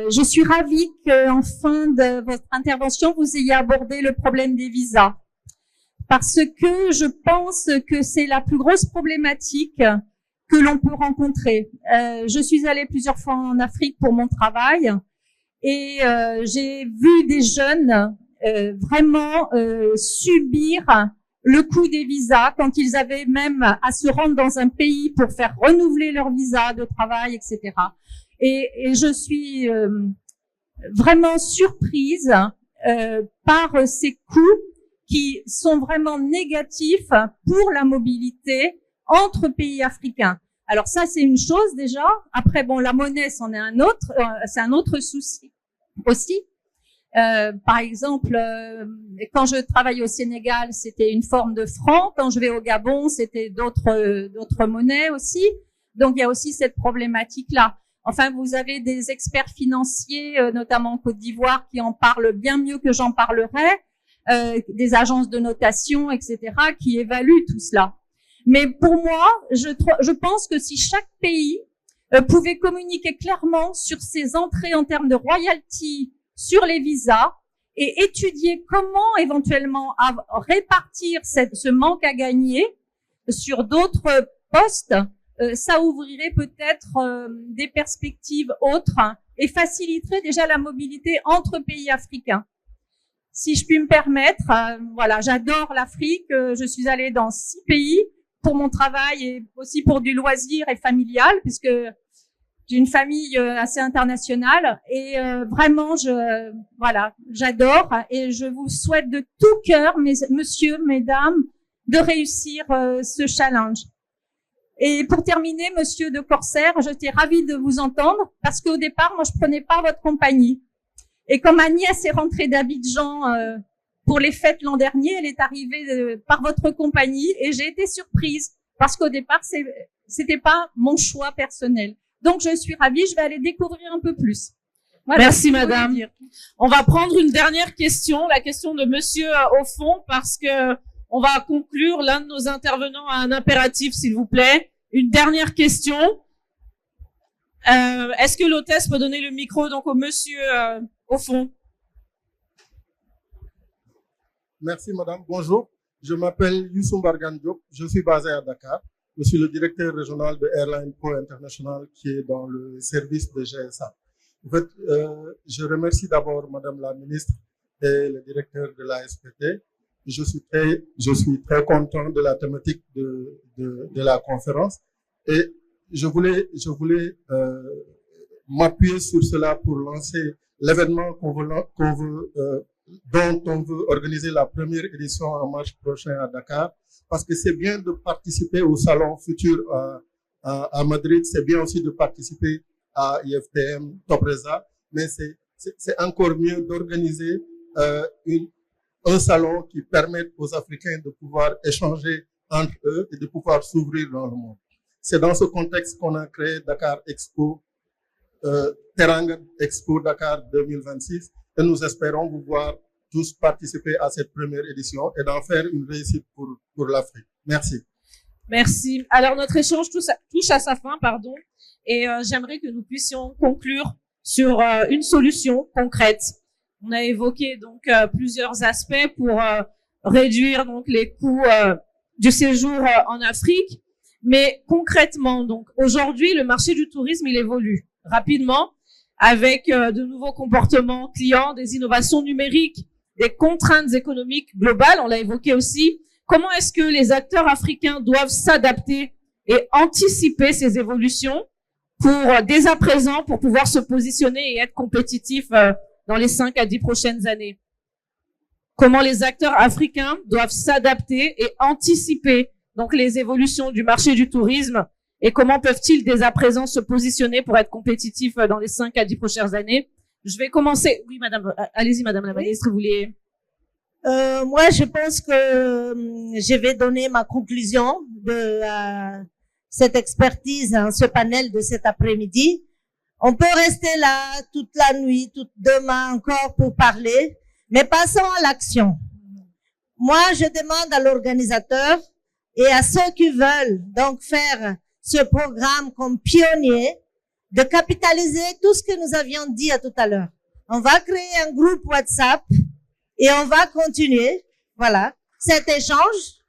je suis ravie qu'en fin de votre intervention, vous ayez abordé le problème des visas. Parce que je pense que c'est la plus grosse problématique que l'on peut rencontrer. Je suis allée plusieurs fois en Afrique pour mon travail et j'ai vu des jeunes vraiment subir le coût des visas quand ils avaient même à se rendre dans un pays pour faire renouveler leur visa de travail, etc. Et je suis vraiment surprise par ces coûts qui sont vraiment négatifs pour la mobilité entre pays africains. Alors ça, c'est une chose déjà. Après, bon, la monnaie, c'en est un autre, c'est un autre souci aussi. Par exemple, quand je travaille au Sénégal, c'était une forme de franc. Quand je vais au Gabon, c'était d'autres monnaies aussi. Donc, il y a aussi cette problématique-là. Enfin, vous avez des experts financiers, notamment en Côte d'Ivoire, qui en parlent bien mieux que j'en parlerai, des agences de notation, etc., qui évaluent tout cela. Mais pour moi, je pense que si chaque pays pouvait communiquer clairement sur ses entrées en termes de royalties sur les visas et étudier comment éventuellement répartir ce manque à gagner sur d'autres postes, ça ouvrirait peut-être des perspectives autres et faciliterait déjà la mobilité entre pays africains. Si je puis me permettre, voilà, j'adore l'Afrique. Je suis allée dans 6 pays pour mon travail et aussi pour du loisir et familial, puisque j'ai une famille assez internationale. Et vraiment, voilà, j'adore et je vous souhaite de tout cœur, messieurs, mesdames, de réussir ce challenge. Et pour terminer, monsieur de Corsair, j'étais ravie de vous entendre parce qu'au départ, moi, je prenais pas votre compagnie. Et quand ma nièce est rentrée d'Abidjan pour les fêtes l'an dernier, elle est arrivée par votre compagnie et j'ai été surprise parce qu'au départ, c'était pas mon choix personnel. Donc, je suis ravie, je vais aller découvrir un peu plus. Voilà. Merci, madame. On va prendre une dernière question, la question de monsieur au fond, parce que on va conclure. L'un de nos intervenants a un impératif, s'il vous plaît. Une dernière question. Est-ce que l'hôtesse peut donner le micro donc au monsieur au fond? Merci, madame. Bonjour. Je m'appelle Youssou Mbargane Diop. Je suis basé à Dakar. Je suis le directeur régional de Airline Co International qui est dans le service de GSA. En fait, je remercie d'abord madame la ministre et le directeur de l'ASPT. Je suis très content de la thématique de la conférence et je voulais m'appuyer sur cela pour lancer l'événement dont on veut organiser la première édition en mars prochain à Dakar, parce que c'est bien de participer au salon futur à Madrid, c'est bien aussi de participer à IFTM Topresa, mais c'est encore mieux d'organiser un salon qui permette aux Africains de pouvoir échanger entre eux et de pouvoir s'ouvrir dans le monde. C'est dans ce contexte qu'on a créé Dakar Expo, Teranga Expo Dakar 2026, et nous espérons vous voir tous participer à cette première édition et d'en faire une réussite pour l'Afrique. Merci. Merci. Alors, notre échange touche à sa fin, pardon, et j'aimerais que nous puissions conclure sur une solution concrète. On a évoqué donc plusieurs aspects pour réduire donc les coûts du séjour en Afrique. Mais concrètement, donc aujourd'hui, le marché du tourisme, il évolue rapidement avec de nouveaux comportements clients, des innovations numériques, des contraintes économiques globales. On l'a évoqué aussi. Comment est-ce que les acteurs africains doivent s'adapter et anticiper ces évolutions pour dès à présent pour pouvoir se positionner et être compétitifs dans les 5 à 10 prochaines années? Comment les acteurs africains doivent s'adapter et anticiper donc les évolutions du marché du tourisme et comment peuvent-ils dès à présent se positionner pour être compétitifs dans les 5 à 10 prochaines années? Je vais commencer. Oui, madame, allez-y, madame la ministre, vous voulez? Moi, je pense que je vais donner ma conclusion de cette expertise, ce panel de cet après-midi. On peut rester là toute la nuit, toute demain encore pour parler, mais passons à l'action. Moi, je demande à l'organisateur et à ceux qui veulent donc faire ce programme comme pionnier de capitaliser tout ce que nous avions dit tout à l'heure. On va créer un groupe WhatsApp et on va continuer, voilà, cet échange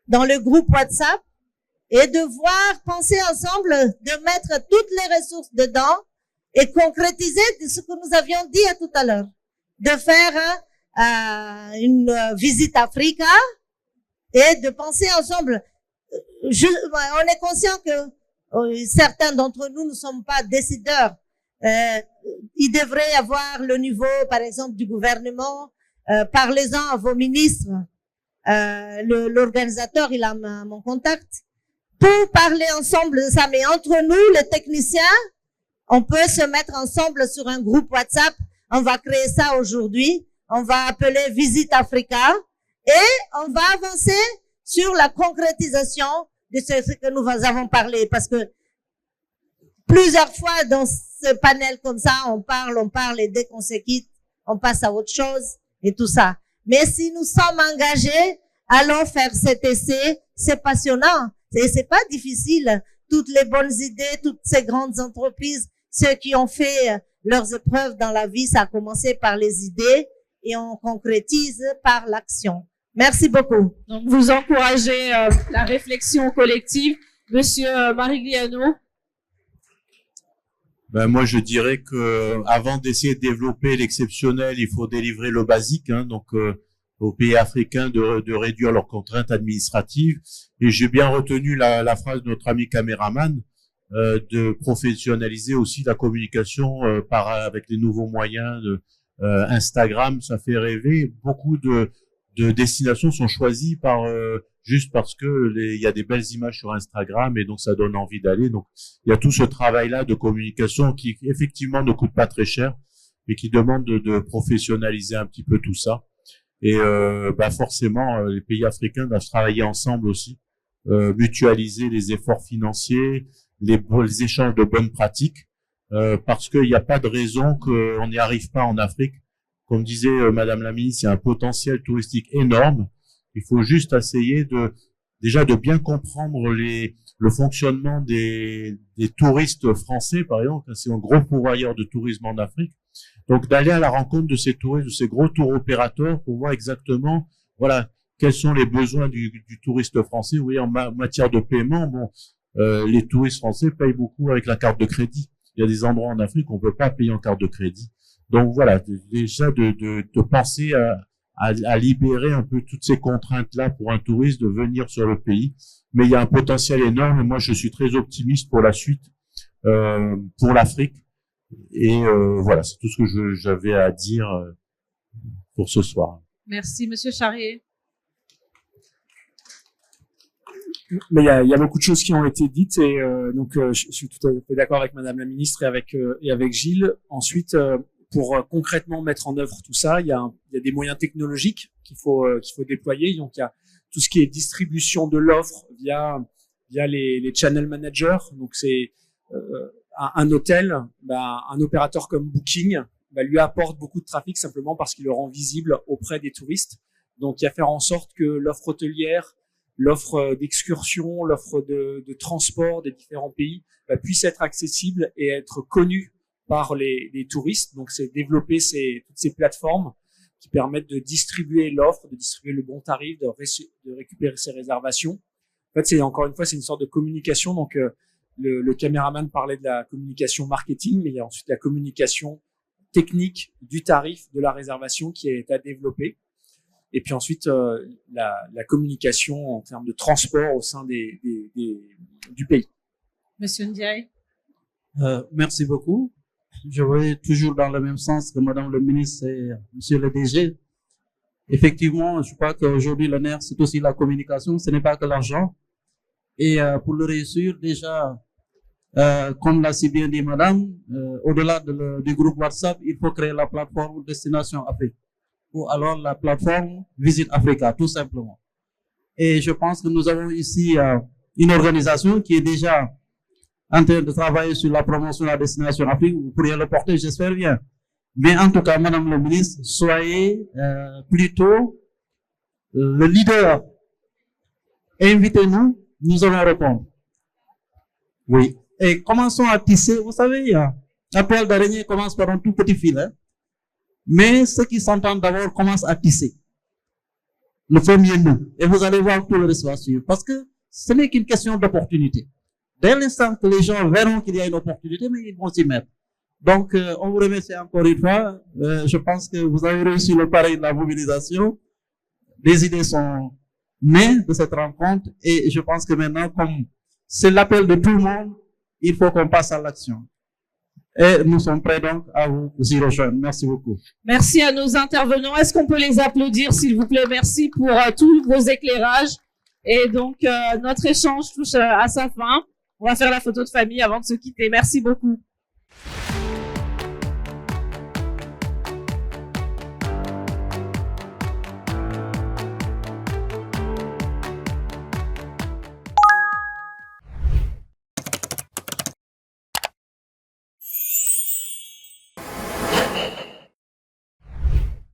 dans le groupe WhatsApp et de voir, penser ensemble, de mettre toutes les ressources dedans et concrétiser ce que nous avions dit tout à l'heure. De faire une visite Africa et de penser ensemble. On est conscient que certains d'entre nous ne sommes pas décideurs. Il devrait y avoir le niveau, par exemple, du gouvernement. Parlez-en à vos ministres. L'organisateur, il a mon contact. Pour parler ensemble de ça, mais entre nous, les techniciens, on peut se mettre ensemble sur un groupe WhatsApp. On va créer ça aujourd'hui. On va appeler Visite Africa et on va avancer sur la concrétisation de ce que nous avons parlé. Parce que plusieurs fois dans ce panel comme ça, on parle et dès qu'on se quitte, on passe à autre chose et tout ça. Mais si nous sommes engagés, allons faire cet essai. C'est passionnant. C'est pas difficile. Toutes les bonnes idées, toutes ces grandes entreprises, ceux qui ont fait leurs épreuves dans la vie, ça a commencé par les idées et on concrétise par l'action. Merci beaucoup. Donc, vous encouragez la réflexion collective. Monsieur Marigliano. Ben, moi, je dirais que avant d'essayer de développer l'exceptionnel, il faut délivrer le basique, hein, donc aux pays africains de réduire leurs contraintes administratives. Et j'ai bien retenu la phrase de notre ami caméraman, de professionnaliser aussi la communication avec les nouveaux moyens de Instagram. Ça fait rêver. Beaucoup de destinations sont choisies juste parce que il y a des belles images sur Instagram et donc ça donne envie d'aller. Donc il y a tout ce travail-là de communication qui effectivement ne coûte pas très cher, mais qui demande de professionnaliser un petit peu tout ça. Et forcément, les pays africains doivent travailler ensemble aussi, mutualiser les efforts financiers, les échanges de bonnes pratiques, parce qu'il n'y a pas de raison qu'on n'y arrive pas en Afrique. Comme disait Madame la ministre, il y a un potentiel touristique énorme. Il faut juste essayer de bien comprendre le fonctionnement des touristes français, par exemple. C'est un gros pourvoyeur de tourisme en Afrique. Donc, d'aller à la rencontre de ces touristes, de ces gros tours opérateurs pour voir exactement, voilà, quels sont les besoins du touriste français. Vous voyez, en matière de paiement, les touristes français payent beaucoup avec la carte de crédit. Il y a des endroits en Afrique où on peut pas payer en carte de crédit. Donc, voilà, déjà de penser à libérer un peu toutes ces contraintes-là pour un touriste de venir sur le pays. Mais il y a un potentiel énorme et moi, je suis très optimiste pour la suite, pour l'Afrique. Et voilà, c'est tout ce que j'avais à dire pour ce soir. Merci, Monsieur Charrier. Mais il y a beaucoup de choses qui ont été dites et donc je suis tout à fait d'accord avec Madame la ministre et avec Gilles. Ensuite, pour concrètement mettre en œuvre tout ça, il y a des moyens technologiques qu'il faut déployer. Donc il y a tout ce qui est distribution de l'offre via les channel managers. Donc c'est un hôtel, un opérateur comme Booking lui apporte beaucoup de trafic simplement parce qu'il le rend visible auprès des touristes. Donc il y a faire en sorte que l'offre hôtelière, l'offre d'excursion, l'offre de transport des différents pays puisse être accessible et être connue par les touristes. Donc, c'est développer toutes ces plateformes qui permettent de distribuer l'offre, de distribuer le bon tarif, de récupérer ses réservations. En fait, c'est encore une fois, c'est une sorte de communication. Donc, le caméraman parlait de la communication marketing, mais il y a ensuite la communication technique du tarif de la réservation qui est à développer. Et puis ensuite, la communication en termes de transport au sein du pays. Monsieur Ndiaye. Merci beaucoup. Je vais toujours dans le même sens que Madame le ministre et Monsieur le DG. Effectivement, je crois qu'aujourd'hui, le nerf, c'est aussi la communication, ce n'est pas que l'argent. Et pour le réussir, déjà, comme l'a si bien dit Madame, au-delà du groupe WhatsApp, il faut créer la plateforme Destination Afrique, ou alors la plateforme Visite Africa, tout simplement. Et je pense que nous avons ici une organisation qui est déjà en train de travailler sur la promotion de la Destination Afrique. Vous pourriez le porter, j'espère bien. Mais en tout cas, Madame le ministre, soyez plutôt le leader. Invitez-nous, nous allons répondre. Oui. Et commençons à tisser. Vous savez, la toile d'araignée commence par un tout petit fil. Hein? Mais ceux qui s'entendent d'abord commencent à tisser. Le premier nous. Et vous allez voir tout le reste va suivre. Parce que ce n'est qu'une question d'opportunité. Dès l'instant que les gens verront qu'il y a une opportunité, mais ils vont s'y mettre. Donc, on vous remercie encore une fois. Je pense que vous avez réussi le pari de la mobilisation. Les idées sont nées de cette rencontre et je pense que maintenant, comme c'est l'appel de tout le monde, il faut qu'on passe à l'action. Et nous sommes prêts donc à vous y rejoindre. Merci beaucoup. Merci à nos intervenants. Est-ce qu'on peut les applaudir, s'il vous plaît? Merci pour tous vos éclairages. Et donc, notre échange touche à sa fin. On va faire la photo de famille avant de se quitter. Merci beaucoup.